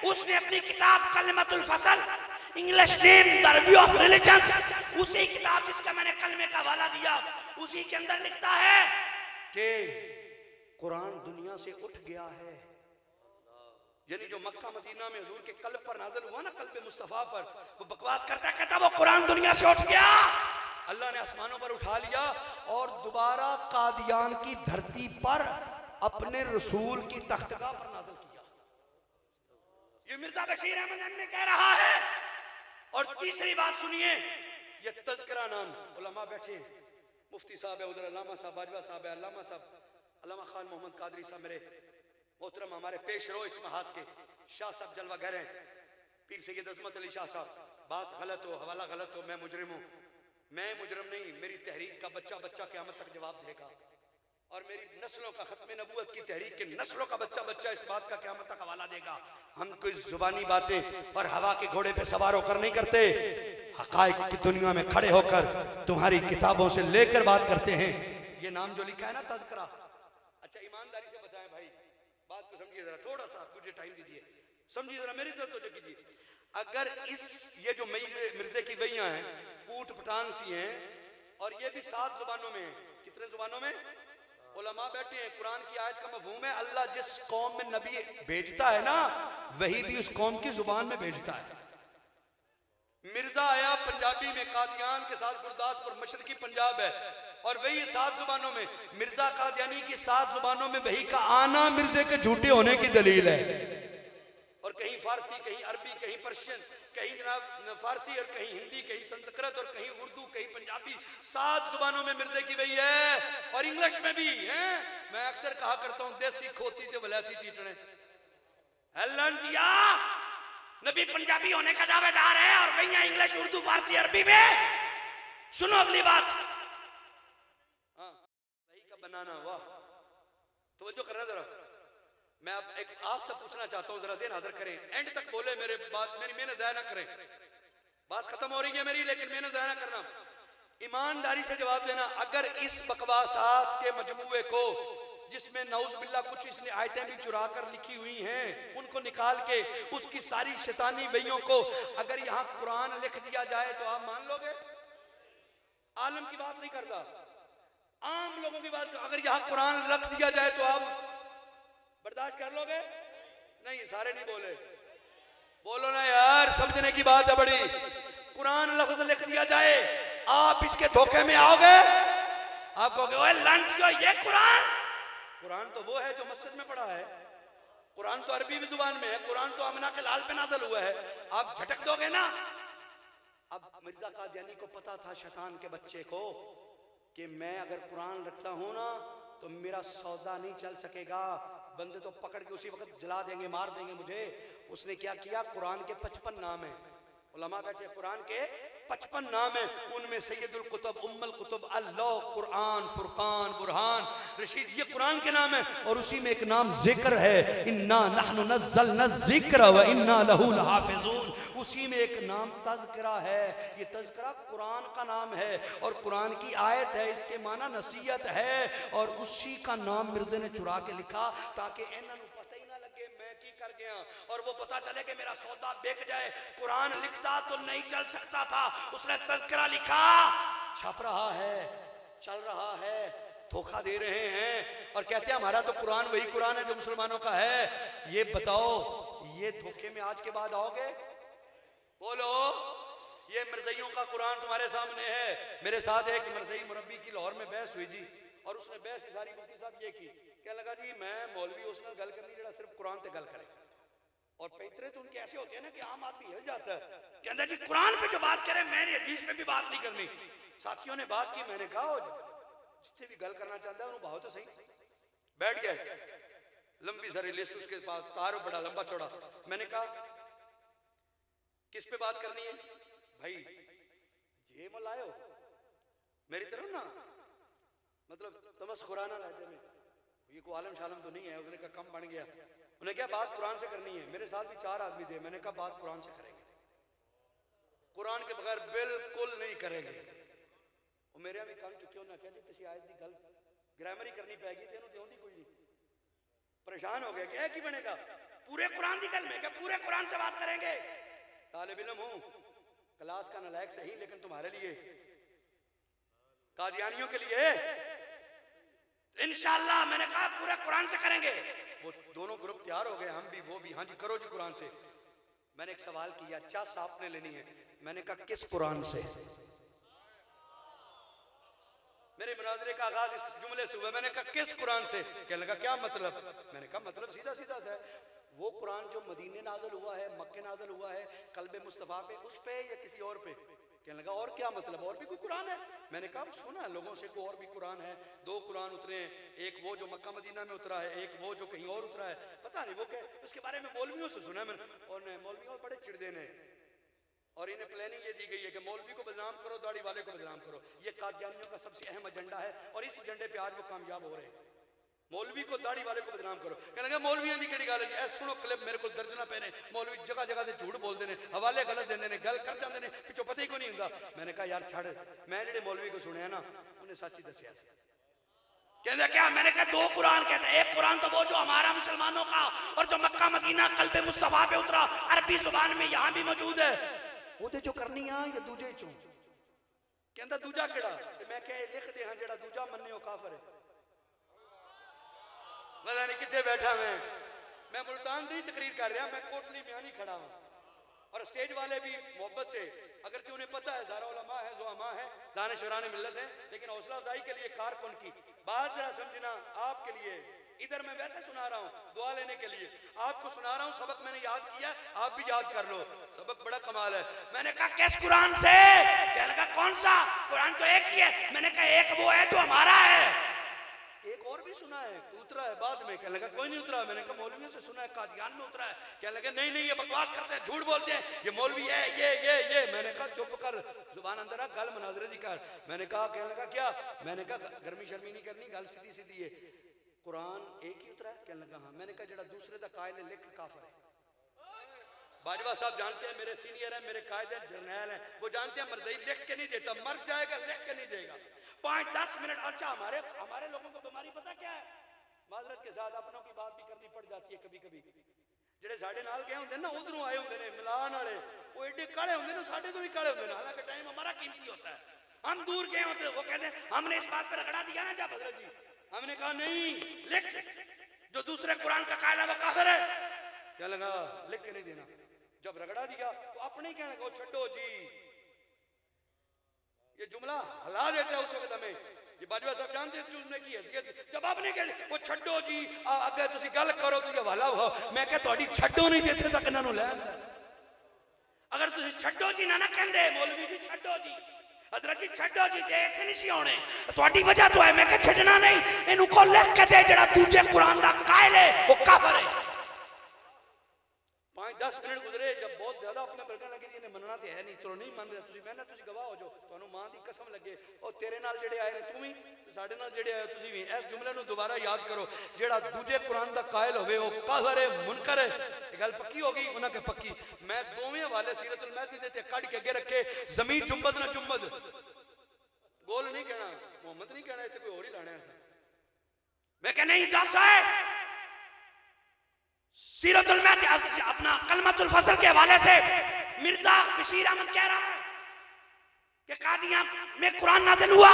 उसने अपनी किताब कलमतुल फसल, English name the review of religions, उसी किताब जिसका मैंने कलमे का हवाला दिया, उसी के अंदर लिखता है कि कुरान दुनिया से उठ गया है। यानी जो मक्का मदीना में हुजूर के कल्ब पर नाज़िल हुआ ना, कल्ब मुस्तफ़ा पर, वो बकवास करता कहता वो कुरान दुनिया से उठ गया, अल्लाह ने आसमानों पर उठा लिया और दोबारा कादियान की धरती पर अपने रसूल की तख्तगाह पर नाज़िल किया। ये मिर्ज़ा बशीर अहमद ने कह रहा है। और तीसरी बात सुनिए, ये तज़किरा नाम उलमा बैठे, मुफ्ती साहब है उधर, अल्लामा साहब बाजवा साहब है, अल्लामा साहब अल्लामा खान मोहम्मद कादरी साहब मेरे मोहतरम हमारे पेश रो इस महाज के, शाह साहब जलवागर हैं, पीर सैयद अज़मत अली शाह साहब। बात गलत हो, हवाला गलत हो, मैं मुजरिम हूँ। मैं मुजरिम नहीं, मेरी तहरीक का बच्चा बच्चा क़यामत तक जवाब देगा, और मेरी नस्लों का खत्म नबूवत की तहरीक के नस्लों का बच्चा बच्चा इस बात का क़यामत तक हवाला देगा। हम कोई जुबानी बातें और हवा के घोड़े पे सवार होकर नहीं करते, हक़ाइक़ की दुनिया में खड़े होकर तुम्हारी किताबों से लेकर बात करते हैं। ये नाम जो लिखा है ना तज़किरा, अच्छा ईमानदारी से बताएं भाई, बात को समझिए जरा, थोड़ा सा मुझे टाइम दीजिए, समझिए जरा, मेरी तरफ तो कीजिए। अगर ये जो मिर्ज़े की बइयां हैं ऊट पठान सी हैं, और ये भी 7 जुबानों में, कितने जुबानों में उलमा बैठे हैं। कुरान की आयत का मफ़हूम है अल्लाह जिस कौम में नबी भेजता है ना, वही भी उस कौम की जुबान में भेजता है। मिर्जा आया पंजाबी में, कादियान के साथ गुरदासपुर मशरकी पंजाब है, और वही 7 जुबानों में। मिर्जा कादियानी की 7 जुबानों में वही का आना मिर्जे के झूठे होने की दलील है। और कहीं फारसी, कहीं अरबी, कहीं पर्शियन, कहीं जनाब फारसी, और कहीं हिंदी, कहीं संस्कृत, और कहीं उर्दू, कहीं पंजाबी, 7 जुबानों में मिर्जे की वही है, और इंग्लिश में भी है। मैं अक्सर कहा करता हूं देसी खोती ते वलैती चीटने नबी पंजाबी होने का दावेदार है, और वही इंग्लिश, उर्दू, फारसी, अरबी में। सुनो अगली बात, हाँ वही का बनाना, वाह तवज्जो करना जरा। मैं अब एक आपसे पूछना चाहता हूं, जरा ज़हन हाज़िर करें, एंड तक बोले, मेरी मेहनत ज़ाया ना करें। बात खत्म हो रही है मेरी, लेकिन मेहनत ज़ाया ना करना, ईमानदारी से जवाब देना। अगर इस बकवासात के मजमूए को जिसमें नौज बिल्ला कुछ इसने आयतें भी चुरा कर लिखी हुई हैं, उनको निकाल के उसकी सारी शैतानी बइयों को अगर यहाँ कुरान लिख दिया जाए तो आप मान लोगे? आलम की बात नहीं करता, आम लोगों की बात। अगर यहाँ कुरान रख दिया जाए तो आप बर्दाश्त कर लोगे? नहीं, सारे नहीं बोले। बोलो ना यार, समझने की बात है बड़ी। कुरान लफ्ज लिख दिया जाए, आप इसके धोखे में आओगे? आप कहोगे ओए लंटियो, ये कुरान? कुरान तो वो है जो मस्जिद में पढ़ा है। कुरान तो अरबी जुबान में है। कुरान तो अमना के लाल पे नाज़िल हुआ है। आप झटक दोगे ना। अब मिर्जा कादियानी को पता था, शैतान के बच्चे को, कि मैं अगर कुरान रखता हूं ना तो मेरा सौदा नहीं चल सकेगा, बंदे तो पकड़ के उसी वक्त जला देंगे, मार देंगे मुझे। उसने क्या किया, कुरान के 55 नाम है, उलमा बैठे, कुरान के 55 नाम है, उनमें सैयदुल कुतुब, उम्मुल कुतुब, अल्लाह, कुरान, फुरकान, बुरहान, रशीद, ये कुरान के नाम है। और उसी में एक नाम जिक्र है, इन्ना नहनु नज़्ज़लना ज़िक्र व इन्ना लहू लहाफ़िज़ून। उसी में एक नाम तज़किरा है। ये तज़किरा कुरान का नाम है और कुरान की आयत है, इसके माना नसीहत है। और उसी का नाम मिर्जे ने चुरा के लिखा ताकि इन्होंने पता ही ना लगे मैं की कर गया, और वो पता चले कि मेरा सौदा बिक जाए। कुरान लिखता तो नहीं चल सकता था, उसने तज़किरा लिखा, छप रहा है, चल रहा है, धोखा दे रहे हैं और कहते हैं हमारा तो कुरान वही कुरान है जो मुसलमानों का है। ये बताओ, ये धोखे में आज के बाद आओगे? बोलो। ये मिर्ज़इयों का कुरान तुम्हारे सामने है। मेरे साथ एक मिर्ज़ई मुरब्बी की लाहौर में बहस हुई जी, और उसने बहस ही सारी मुफ्ती साहब ये की, क्या लगा जी मैं मौलवी उसने गल करनी जरा सिर्फ कुरान से गल करे, और पैतरे तो उनके ऐसे होते हैं ना कि आम आदमी हिल जाता है, कहता जी कुरान पे जो बात करे मैंने हदीस पे भी बात नहीं करनी। साथियों ने बात की, मैंने कहा जिससे भी गल करना चाहता है उन्होंने बहुत तो सही। बैठ गए, लंबी सारी लिस्ट उसके पास, तार बड़ा लंबा चौड़ा। मैंने कहा किस पे बात करनी है भाई? ये मल आयो मेरी तरफ ना, मतलब तमस्खुराना लहजे में, ये कोई आलम शालम तो नहीं है। उसने कहा कम बन गया। उन्हें क्या बात कुरान से करनी है। मेरे साथ भी 4 आदमी थे। मैंने कहा बात कुरान से करेंगे, कुरान के बगैर बिल्कुल नहीं करेंगे। वो मेरे भी कल चुके उन्हें क्या जी किसी आयत की गल ग्रामर ही करनी पैगी, तेनों तो आती कोई नहीं। परेशान हो गया कि है की बनेगा पूरे कुरान की गल में, क्या पूरे कुरान से बात करेंगे? तालिब इल्म हूं, क्लास का नालायक सही, लेकिन तुम्हारे लिए, कादियानियों के लिए इंशाअल्लाह। मैंने कहा पूरे कुरान से करेंगे। वो दोनों ग्रुप तैयार हो गए, हम भी वो भी, हाँ जी करो जी कुरान से। मैंने एक सवाल किया, चास आपने लेनी है? मैंने कहा किस कुरान से? मेरे मुनाजरे का आगाज इस जुमले से हुआ। मैंने कहा किस कुरान से? कहने लगा क्या मतलब? मैंने कहा मतलब सीधा सीधा सा है, वो कुरान जो मदीने नाज़िल हुआ है, मक्के नाज़िल हुआ है, कल्बे मुस्तफ़ा पे, उस पे या किसी और पे? कहने लगा और क्या मतलब, और भी कोई कुरान है? मैंने कहा सुना है लोगों से कोई और भी कुरान है, 2 कुरान उतरे हैं, एक वो जो मक्का मदीना में उतरा है, एक वो जो कहीं और उतरा है, पता नहीं वो क्या। उसके बारे में मौलवियों से सुना मैंने, और मौलवियों बड़े चिड़देन है, और इन्हें प्लानिंग ये दी गई है कि मौलवी को बदनाम करो, दाढ़ी वाले को बदनाम करो। ये कादियानियों का सबसे अहम एजेंडा है, और इस एजेंडे पे आज वो कामयाब हो रहे हैं। मौलवी को दाढ़ी वाले को बदनाम करो। कहने लगा मौलवियों की गल है, सुनो क्लिप मेरे को दर्जना पैने, मौलवी जगह जगह से झूठ बोलते हैं, हवाले गलत देते हैं, गल कर जाते हैं, पिछों पता ही को नहीं होता। मैंने कहा यार छड़, मैं जेडे मौलवी को सुने ना उन्हें सच ही दसिया। कहते क्या? मैंने कहा 2 कुरान कहते हैं, एक कुरान तो वो जो हमारा मुसलमानों का, और जो मक्का मदीना कल्बे मुस्तफा पे उतरा अरबी जुबान में यहाँ भी मौजूद है, ਉਹਦੇ ਚੋਂ ਕਰਨੀ ਆ ਜਾਂ ਦੂਜੇ ਚੋਂ? ਕਹਿੰਦਾ ਦੂਜਾ ਕਿਹੜਾ? ਤੇ ਮੈਂ ਕਿਹਾ ਇਹ ਲਿਖ ਦੇ ਹਾਂ ਜਿਹੜਾ ਦੂਜਾ ਮੰਨੇ ਉਹ ਕਾਫਰ ਹੈ। पता नहीं कितने बैठा मैं मुल्तान दी तकरीर कर रहा, मैं कोटली में नहीं खड़ा हूं, और स्टेज वाले भी मोहब्बत से, अगरचे उन्हें पता है ज़ारा उलमा है, ज़ुअमा है, दानिशवरान मिल्लत है, लेकिन हौसला अफजाई के लिए कारकुन की बात जरा समझना। आपके लिए इधर मैं वैसे सुना रहा हूँ दुआ लेने के लिए, आपको सुना रहा हूँ, सबक मैंने याद किया, आप भी याद कर लो, सबक बड़ा कमाल है। मैंने कहा किस कुरान से? कहने लगा कौन सा? कुरान तो एक ही है। मैंने कहा एक वो है जो हमारा है, एक और भी सुना है, उतरा है बाद में। कहने लगा कोई नहीं उतरा। मैंने कहा मौलवियों से सुना है, कादियान में उतरा है। कहने लगे नहीं नहीं ये बकवास करते हैं, झूठ बोलते हैं, ये मौलवी है, ये। मैंने कहा चुप कर, जुबान अंदर आ, गल मुनाजरे दी कर। मैंने कहा, कहने लगा क्या? मैंने कहा गर्मी शर्मी नहीं करनी, गल सीधी सीधी है, कुरान एक ही उतरा है? कहने लगा हाँ। मैंने कहा जरा दूसरे का कायल है, लिख काफर है। बाजवा साहब जानते हैं, मेरे सीनियर हैं, मेरे कायदे हैं, जर्नैल हैं, वो जानते हैं मर्ज़ई लिख के नहीं देता, मर जाएगा लिख के नहीं देगा। 5-10 मिनट। अच्छा हमारे लोगों को बीमारी पता क्या है? माजरत के साथ अपनों की बात भी करनी पड़ जाती है कभी कभी। जेडे साडे नाल गए होंगे ना, उधरों आए होंगे ने मिलान वाले, वो एडे काले होंगे ना, साडे तो भी काले होंगे, हालांकि टाइम हमारा कीमती होता है। हम दूर गए होते, वो कहते हैं हमने इस बात पर रगड़ा दिया ना जब हजरत जी, हमने कहा नहीं, लिख, जो दूसरे कुरान का कायला वो काफिर है। क्या लगा, लिख के नहीं देना। जब रगड़ा दिया तो अपने ही कहने को छड्डो जी, ये जुमला हला देता है उस वक्त हमें। ये बाजवा साहब जानते हैं चुनने की हैसियत। जब आपने कहा वो छड्डो जी, अगर तुसी गल करो तो ये हवाला हो, मैं कह तुहाडी छड्डो नहीं देते तक इन्हां नूं लैन। अगर तुसी छड्डो जी ना कहंदे, मौलवी जी छड्डो जी, हजरत जी छड्डो जी, ते इत्थे नहीं सी आउणे, तुहाडी वजह तो है। मैं कह छड्डना नहीं, इनू को लिख के दे, जेड़ा दूजे कुरान दा कायल है वो काफिर है। 5-10 मिनट गुजरे, जब बहुत ज्यादा अपने बरकन लगे इन्हें मनना तो है नहीं, चलो नहीं मान रहे, तुसी मेहनत, तुसी गवाह हो जो, तुहानू मां दी कसम लगे, और तेरे नाल जेड़े आए ने तू भी, साडे नाल जेड़े आए तुसी भी, इस जुमले नू दोबारा याद करो, जेड़ा दूजे कुरान दा कायल होवे वो काफिर है, मुनकर है। ये गल पक्की हो गई उन्हां के पक्की। मैं दोवें हवाले सीरतुल महदी दे ते कढ के अगे रखे, जमीन जुम्बद ना जुम्बद, गोल नहीं कहना, मोहम्मद नहीं कहना, इत्थे कोई होर ही लाना है। मैं कह नहीं, दस है सीरतुल महदी अपना कलमतुल फसल के हवाले से मिर्जा बशीर अहमद कह रहा है कि कादियान में कुरान नाज़िल हुआ,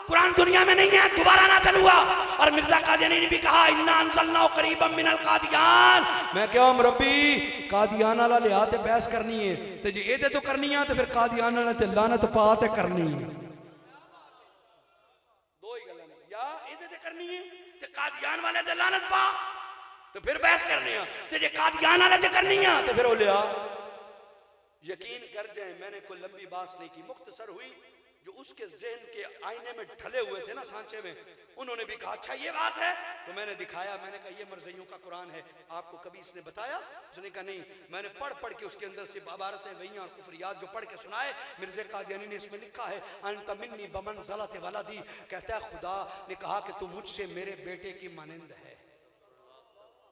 कुरान दुनिया में नहीं है, दोबारा नाज़िल हुआ। और मिर्जा कादियानी ने भी कहा इन्ना अंज़लनाहु क़रीबम मिनल कादियान। मैं क्या रब्बी, कादियान वाला लिया ते बहस करनी है, ते जे एदे तो करनी है तो फिर कादियान वाले ते लानत पा ते करनी है। दो ही गल्लां ने, या एदे ते करनी है ते कादियान वाले ते लानत पा, तो फिर बहस करने ते जे कादियान वाले ते करनी है तो फिर वो लिया। यकीन कर जाए, मैंने कोई लंबी बात नहीं की, मुख्तसर हुई। जो उसके ज़हन के आईने में ढले हुए थे ना, सांचे में, उन्होंने भी कहा अच्छा ये बात है, तो मैंने दिखाया, मैंने कहा ये मरज़इयों का कुरान है, आपको कभी इसने बताया? उसने कहा नहीं। मैंने पढ़ पढ़ के उसके अंदर से इबारतें वही और कुफरियात जो पढ़ के सुनाए, मिर्ज़ा कादियानी ने इसमें लिखा है अंत मिन्नी बमंज़लति वलदी, कहता है खुदा ने कहा कि तू मुझसे मेरे बेटे की मानंद है।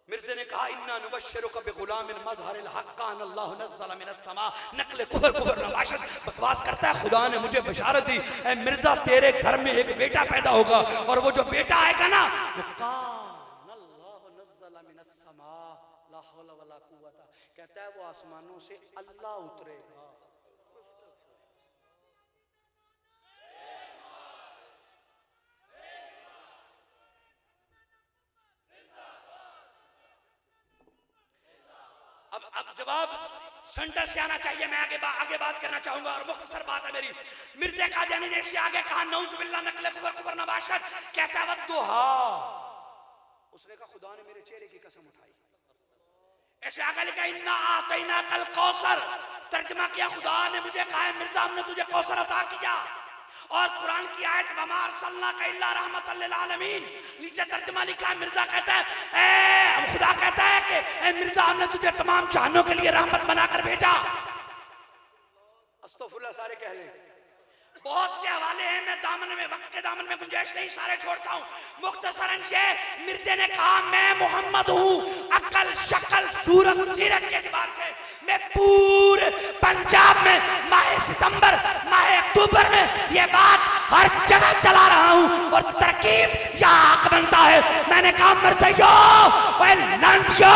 मिर्ज़े ने कहा इन्ना नुबश्शिरुका बिग़ुलामिन मज़हरिल हक़्क़ान अल्लाहु नज़्ज़ला मिनस समा नक़्ल कुफ़र नबाशत। बकवास करता है, खुदा ने मुझे बशारत दी, ऐ मिर्ज़ा तेरे घर में एक बेटा पैदा होगा, और वो जो बेटा आएगा ना, कान अल्लाहु नज़्ज़ला मिनस समा ला हौला वला कुव्वता, कहता है वो आसमानों से अल्लाह उतरेगा। अब जवाब सेंटर से आना चाहिए। मैं आगे बात करना चाहूंगा और मुख्तसर बात है मेरी। मिर्ज़ा कादियानी ने इससे आगे कहा नऊज़ बिल्लाह नक़ल कुफ़र नबाशत, कहता है वद्दुहा, उसने कहा खुदा ने मेरे चेहरे की कसम उठाई। ऐसे आगे लिखा इन्ना आतैनाकल कौसर, तर्जुमा किया खुदा ने मुझे कहा है मिर्ज़ा हमने तुझे कौसर अता किया। और कुरान की आयत वमा अरसलनाका इल्ला रहमतल लिल आलमीन, नीचे तर्जुमा लिखा है मिर्ज़ा कहता है खुदा कहता है कि ए मिर्ज़ा हमने तुझे तमाम जहानों के लिए रहमत बनाकर भेजा। अस्तगफिरुल्लाह सारे कह लें। बहुत से हवाले हैं, मैं दामन में वक्त के दामन में गुंजाइश नहीं सारे छोड़ता हूँ। मुख्तसरन ये मिर्ज़े ने कहा मैं मोहम्मद हूँ, अकल शक्ल सूरत सीरत के एतबार से मैं पूरे पंजाब में माह सितंबर माह अक्टूबर में ये बात हर जगह चला रहा हूँ, और तरकीब यहाँ हक बनता है। मैंने कहा मिर्ज़इयो, ओए लंडियो,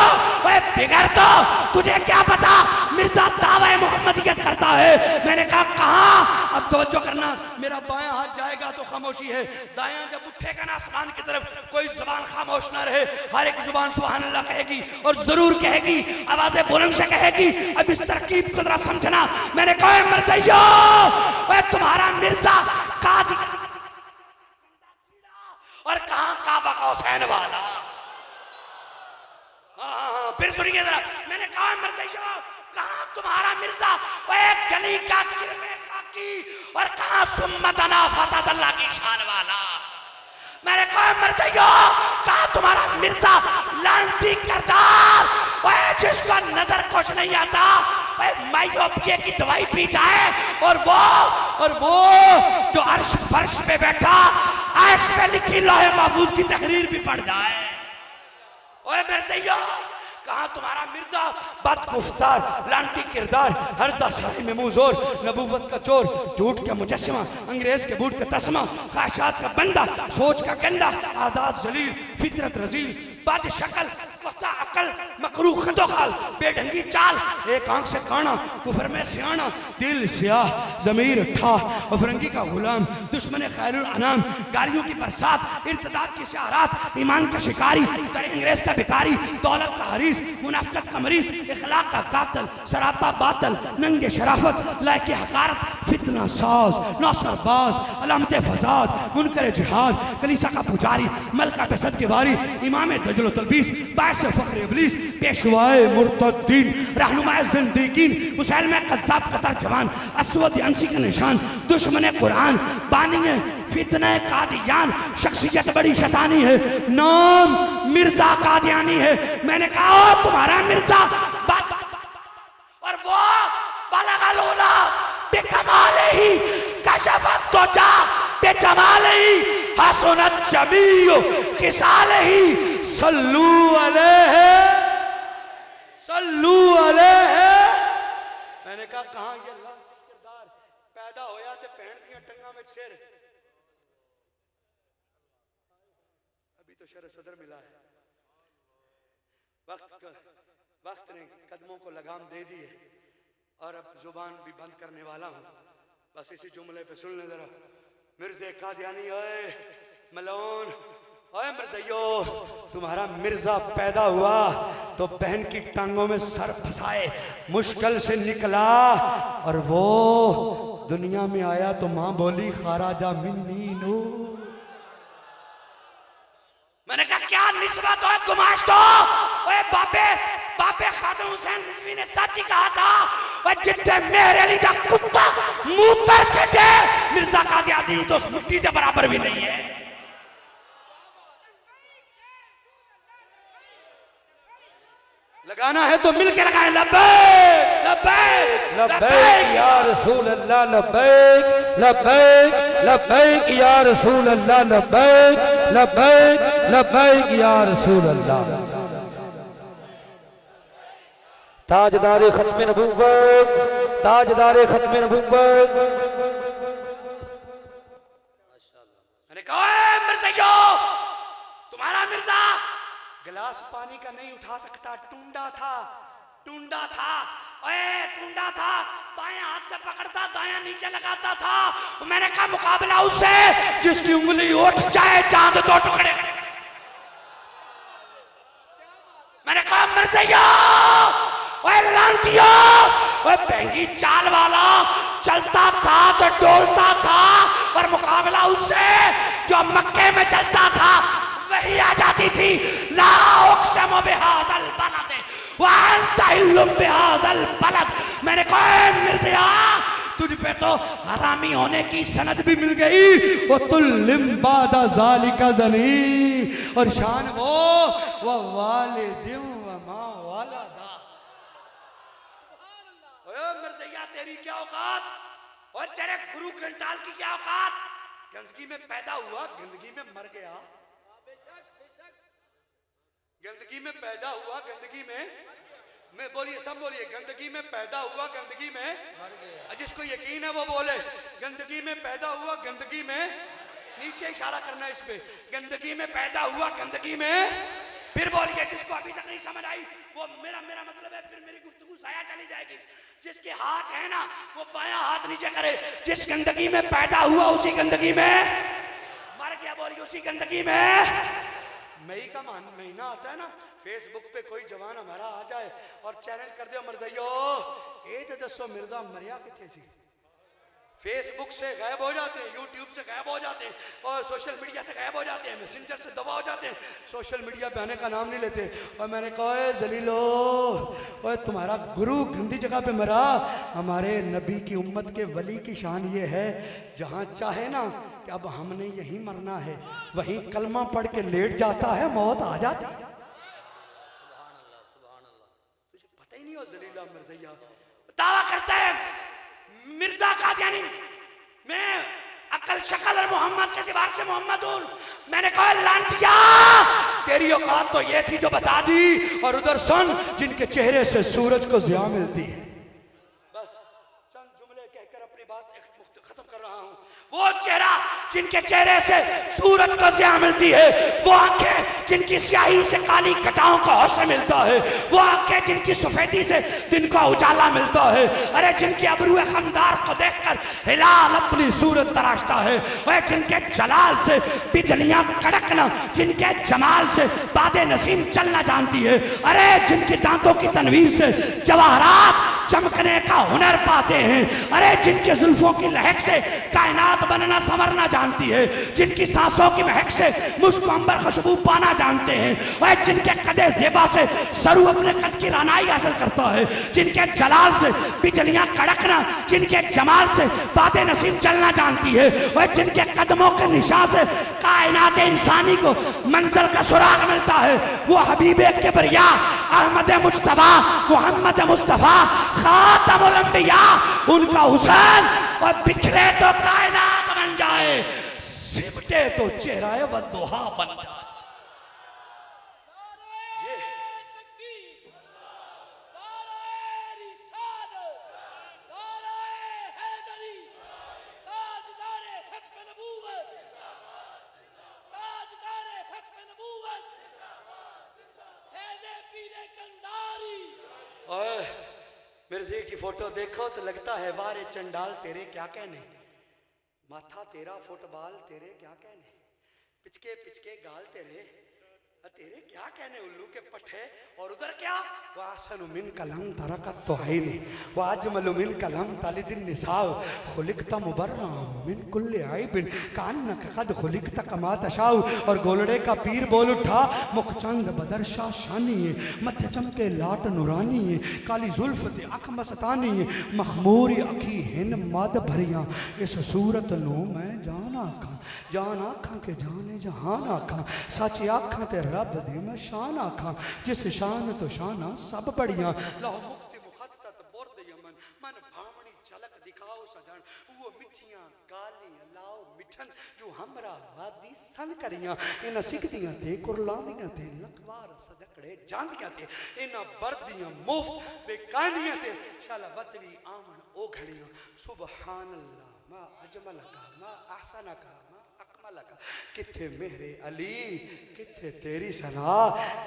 ओए बिगड़तो, तुझे क्या पता मिर्ज़ा दावा मोहम्मदियत करता है। मैंने कहा कहाँ? अब तवज्जो करना, मेरा बायां हाथ जाएगा तो खामोशी है, दायां जब उठेगा ना आसमान की तरफ, कोई जुबान खामोश ना रहे, हर एक जुबान सुभान अल्लाह कहेगी, और जरूर कहेगी, आवाज़ें बुलंद से कहेगी। अब इस तरकीब को जरा समझना। मैंने कहा मिर्ज़इयो, ओए तुम्हारा मिर्ज़ा कादी और कहाँ काबा का हुसैन वाला। हाँ, फिर सुनिए जरा। मैंने कहा मिर्ज़इयो, कहाँ तुम्हारा मिर्ज़ा एक गली का किरमे खाकी, और कहाँ सुम्मतना फतदल्ला की शान वाला। मैंने कहा मिर्ज़इयो, कहाँ तुम्हारा मिर्ज़ा लानती करदार, जिसको नजर कुछ नहीं आता, मायोपिया की दवाई पी जाए, और वो जो अर्श फर्श पे बैठा अर्श पे लिखी लौहे महफूज की तहरीर भी पढ़ जाए। ओए मिर्ज़इयो, कहाँ तुम्हारा मिर्जा बदगुफ्तार लानती किरदार हर्जा सारी में मुंह जोर नबूवत का चोर झूठ का मुजस्समा अंग्रेज के बूट का तस्मा ख्वाहिशात का बंदा सोच का गंदा आदात जलील फितरत रजील बाद शक्ल वक्ता अकल मकरू खतोखाल बेढंगी चाल एक आंख से काना कुफर में सियाना दिल स्याह जमीर ठा अफरंगी का गुलाम दुश्मन खैरुल अनाम गालियों की बरसात इर्तिदाद की शहारात ईमान का शिकारी कर अंग्रेज का भिखारी दौलत का हरीस मुनाफिकत का मरीज इखलाक का कातल सरापा बातल नंगे शराफत लायक हकारत फितना साज नौसरबाज अलामत फसाद मुनकर जिहाद कलीसा का पुजारी मलका बेसद के बारी इमाम दजल तलबीस बायस फख्र इब्लीस पेशवाए मुर्तद्दीन रहनुमाए जिंदगीन मुसलमान कज़्ज़ाब कतर जवान अस्वद अंसी का निशान दुश्मन कुरान बानी फितने कादियान शख्सियत बड़ी शैतानी है नाम मिर्जा कादियानी है मैंने कहा तुम्हारा मिर्जा और वो बलगलूला बेकमाले ही कशफत तुजा बेजमाले ही हसनत जमीउ खिसाले ही सल्लू अलैहि सल्लू अलैहि। मैंने कहा कहाँ ये अल्लाह का किरदार पैदा होया ते पहन दिया टंगा में सिर अभी तो शर सदर मिला है वक्त ने कदमों को लगाम दे दी है और अब जुबान भी बंद करने वाला हूँ बस इसी जुमले पे सुन ले जरा मिर्जे कादियानी ओए मलोन ओए मिर्जइयो तुम्हारा मिर्जा पैदा हुआ तो बहन की टांगों में सर फंसाए मुश्किल से निकला और वो दुनिया में आया तो माँ बोली खाराजा मिन्नी नू मैंने कहा क्या निस्बत हो गुमाश तो ओए बापे खातून हुसैन रिजवी ने सच ही कहा था ओए जितने मेरे अली दा कुत्ता मूतर छटे मिर्जा कादियानी तो उस मुट्ठी के बराबर भी नहीं है लगाना है तो मिलके लगाएं लब्बैक लब्बैक लब्बैक या रसूल अल्लाह लब्बैक लब्बैक लब्बैक या रसूल अल्लाह लब्बैक लब्बैक लब्बैक या रसूल अल्लाह। ताजदारे खत्म नबुव्वत ताजदारे खत्म नबुव्वत। मैंने कहा मिर्जा तुम्हारा मिर्जा गिलास पानी का नहीं उठा सकता टूंडा था ओए टूंडा था बाएं हाथ से पकड़ता दायां नीचे लगाता था मैंने कहा मुकाबला उससे जिसकी उंगली उठ जाए चांद दो टुकड़े मैंने कहा मिर्जा ओए लांटिया ओए बेंगी चाल वाला चलता था तो डोलता था और मुकाबला उससे जो मक्के में चलता था वही आ जाती थी ला उक़्सिमु बिहाज़ल बलद व अंत इल्लुम बिहाज़ल बलद। मैंने कहा मिर्ज़ा तुझ पे तो हरामी होने की सनद भी मिल गई वो तुल्लिम बादा ज़ालिका ज़नी और शान वो वालिदिम व मा वलदा। ओए मिर्ज़ा तेरी क्या औकात और तेरे गुरु कंटाल की क्या औकात गंदगी में पैदा हुआ गंदगी में मर गया गंदगी में पैदा हुआ गंदगी में बोलिए सब बोलिए गंदगी में पैदा हुआ गंदगी में जिसको यकीन है वो बोले गंदगी में पैदा हुआ गंदगी में नीचे इशारा करना इस पे गंदगी में पैदा हुआ गंदगी में फिर बोलिए जिसको अभी तक नहीं समझ आई वो मेरा मतलब है फिर मेरी गुफ्तगू जाया चली जाएगी जिसके हाथ है ना वो बायां हाथ नीचे करे जिस गंदगी में पैदा हुआ उसी गंदगी में मर गया बोलिए उसी गंदगी में। मई का महीना आता है ना फेसबुक पे कोई जवान हमारा आ जाए और चैलेंज कर दे मिर्ज़ाइयो ए तो दसो मिर्जा मरिया किथे सी फेसबुक से गायब हो जाते हैं यूट्यूब से गायब हो जाते हैं और सोशल मीडिया से गायब हो जाते हैं मैसेंजर से दबा हो जाते हैं सोशल मीडिया पे आने का नाम नहीं लेते। और मैंने कहा जलीलो ओए तुम्हारा गुरु गंदी जगह पे मरा हमारे नबी की उम्मत के वली की शान ये है जहाँ चाहे ना कि अब हमने यहीं मरना है वहीं कलमा पढ़ के लेट जाता है मौत आ जाती है। तुझे पता ही नहीं हो जलीला मिर्ज़ा दावा करता है मिर्जा कादियानी मैं अक्ल शक्ल और मोहम्मद के एतबार से मोहम्मदुल। मैंने कहा लांटिया तेरी औकात तो ये थी जो बता दी, और उधर सुन जिनके चेहरे से सूरज को ज़िया मिलती है। बस चंद जुमले कहकर अपनी बात खत्म कर रहा हूं। वो चेहरा जिनके चेहरे से सूरज को ज़िया मिलती है, वो आंखें जिनकी स्याही से काली घटाओं को हौसला मिलता है, वो आंखें जिनकी सफेदी से दिन का उजाला मिलता है, अरे जिनकी अबरूए खमदार को देखकर हिलाल अपनी सूरत तराशता है, वह जिनके जलाल से बिजलियां कड़कना, जिनके जमाल से बादे नसीम चलना जानती है, अरे जिनकी दांतों की तनवीर से जवाहरात चमकने का हुनर पाते हैं, अरे जिनके जुल्फों की लहक से कायनात बनना संवरना जानती है, जिनकी सांसों की महक से मुश्क अंबर खुशबू पाना जानते हैं, वह जिनके कदे ज़ेबा से सरू अपने कद की रानाई हासिल करता है, जिनके जलाल से बिजलियां कड़कना, जिनके जमाल से बातें नसीम चलना जानती है, वह जिनके कदमों के निशान से कायनात इंसानी को मंजिल का सुराग मिलता है, वो हबीबे किबरिया अहमद मुस्तफा मोहम्मद मुस्तफा खातमुल अंबिया, उनका हुसैन और बिखरे तो कायनात बन जाए, सिमटे तो चेहरा वदुहा बन जाए। मिर्जे की फोटो देखो तो लगता है वारे चंडाल तेरे क्या कहने, माथा तेरा फुटबॉल तेरे क्या कहने, पिचके पिचके गाल तेरे क्या कहने उल्लू के पट्टे, और उधर क्या वासन मिन कलम तरकत तो है नहीं, वाजमल मिन कलम तालिदिन निसाव खुलिकता मुबर्रा मिन कुल्ले आइबिन कान्नक कद खुलिकता कमा तशाव, और गोलड़े का पीर बोल उठा मुखचंद बदरशा शानी है, मथे चमके लाट नुरानी है, काली जुल्फ ते अख मस्तानी है, मखमूरी अखी हिन मद भरिया, इस सूरत नो मैं जान आखा के जाने जहान आखा, सच आखा ते रब दे मैं शान आखा, जिस शान तो शाना सब बढ़िया, लहो मुक्ति मुखत्तत बुर्द यमन मन भावनी झलक दिखाओ सजन, वो मिठियां गाली लाओ मिठन जो हमरा वादी सन करियां, इन सिकदियां ते कुरलांदियां ते लखवार सजकड़े जानदियां ते, इन बर्दियां मुफ्त बेकांदियां ते शाला बतवी आमन ओ घड़ियां, सुबहान अल्लाह मा अजमल का मा अहसन का मा अकमल का, किथे मेरे अली किथे तेरी सना,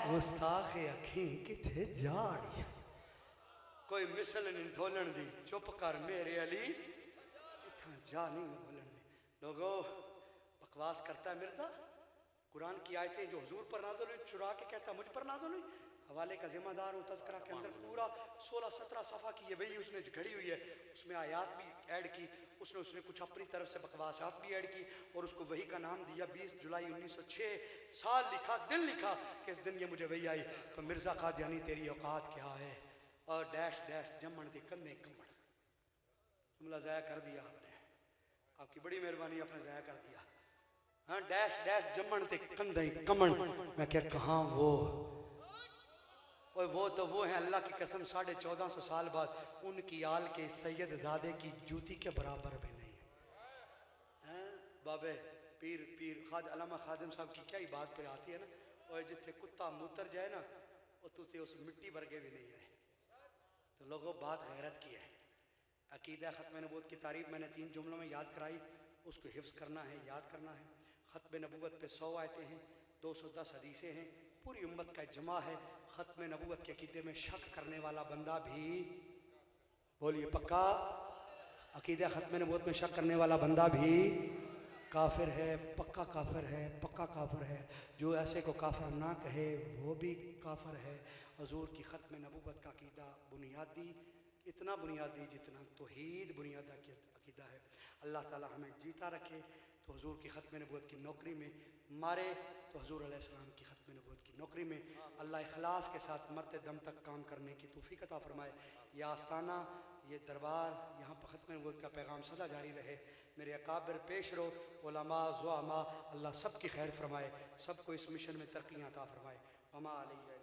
गुस्ताखे अखी किथे जाड़ी, कोई मिसल नहीं ढोलन दी चुप कर मेरे अली इतना जा नहीं बोलन दी। लोगों बकवास करता है मिर्जा, कुरान की आयतें जो हुजूर पर नाज़िल हुई चुरा के कहता मुझ पर नाज़िल हुई, हवाले का जिम्मेदार हूँ। तज़किरा के अंदर पूरा 16-17 सफ़ा की ये वही उसने घड़ी हुई है, उसमें आयात भी ऐड की, उसने कुछ अपनी तरफ से बकवासात भी ऐड की, और उसको वही का नाम दिया 20 जुलाई 1906, साल लिखा दिन लिखा कि इस दिन ये मुझे वही आई। तो मिर्ज़ा कादियानी तेरी औकात क्या है, और डैश डैश जमन के कन्ने कमण, जुमला ज़ाया कर दिया आपने, आपकी बड़ी मेहरबानी, आपने ज़ाया कर दिया। हाँ डैश डैश जमन ते कंधे कमण, मैं क्या कहाँ वो, और वो तो वो हैं अल्लाह की कसम 1450 साल बाद उनकी आल के सैयद ज़ादे की जूती के बराबर भी नहीं है। बाबे पीर खाद अलामा खादिम साहब की क्या ही बात पर आती है ना, और जिथे कुत्ता मुतर जाए ना वो तुझे उस मिट्टी वर्गे भी नहीं आए। तो लोगों बात गैरत की है, अकीदा ख़त्म नबूवत की तारीफ मैंने 3 जुमलों में याद कराई, उसको हिफ्ज़ करना है, याद करना है। ख़त्म नबूवत पे 100 आयतें हैं, 210 हदीसें हैं, पूरी उम्मत का जमा है। ख़त्म नबूवत के अकीदे में शक करने वाला बंदा भी, बोलिए पक्का, अकीदा ख़त्म नबूवत में शक करने वाला बंदा भी काफिर है, पक्का काफिर है, पक्का काफिर है। जो ऐसे को काफिर ना कहे वो भी काफिर है। हुजूर की ख़त्म नबूवत का अकीदा बुनियादी, इतना बुनियादी जितना तौहीद बुनियादी अकीदा है। अल्लाह ताला हमें जीता रखे तो हुजूर की ख़त्म नबूवत की नौकरी में, मारे तो हुजूर अलैहिस्सलाम की ख़त्म नबूवत की नौकरी में अल्लाह इखलास के साथ मरते दम तक काम करने की तौफीक अता फरमाए। यह आस्ताना, ये दरबार, यहाँ पर ख़त्म नबूवत का पैगाम सदा जारी रहे। मेरे अकाबिर पेश रो, उलमा ज़ुआमा, अल्लाह सब की खैर फरमाए, सबको इस मिशन में तरक्कियाँ अता फरमाए। अमा अलैहि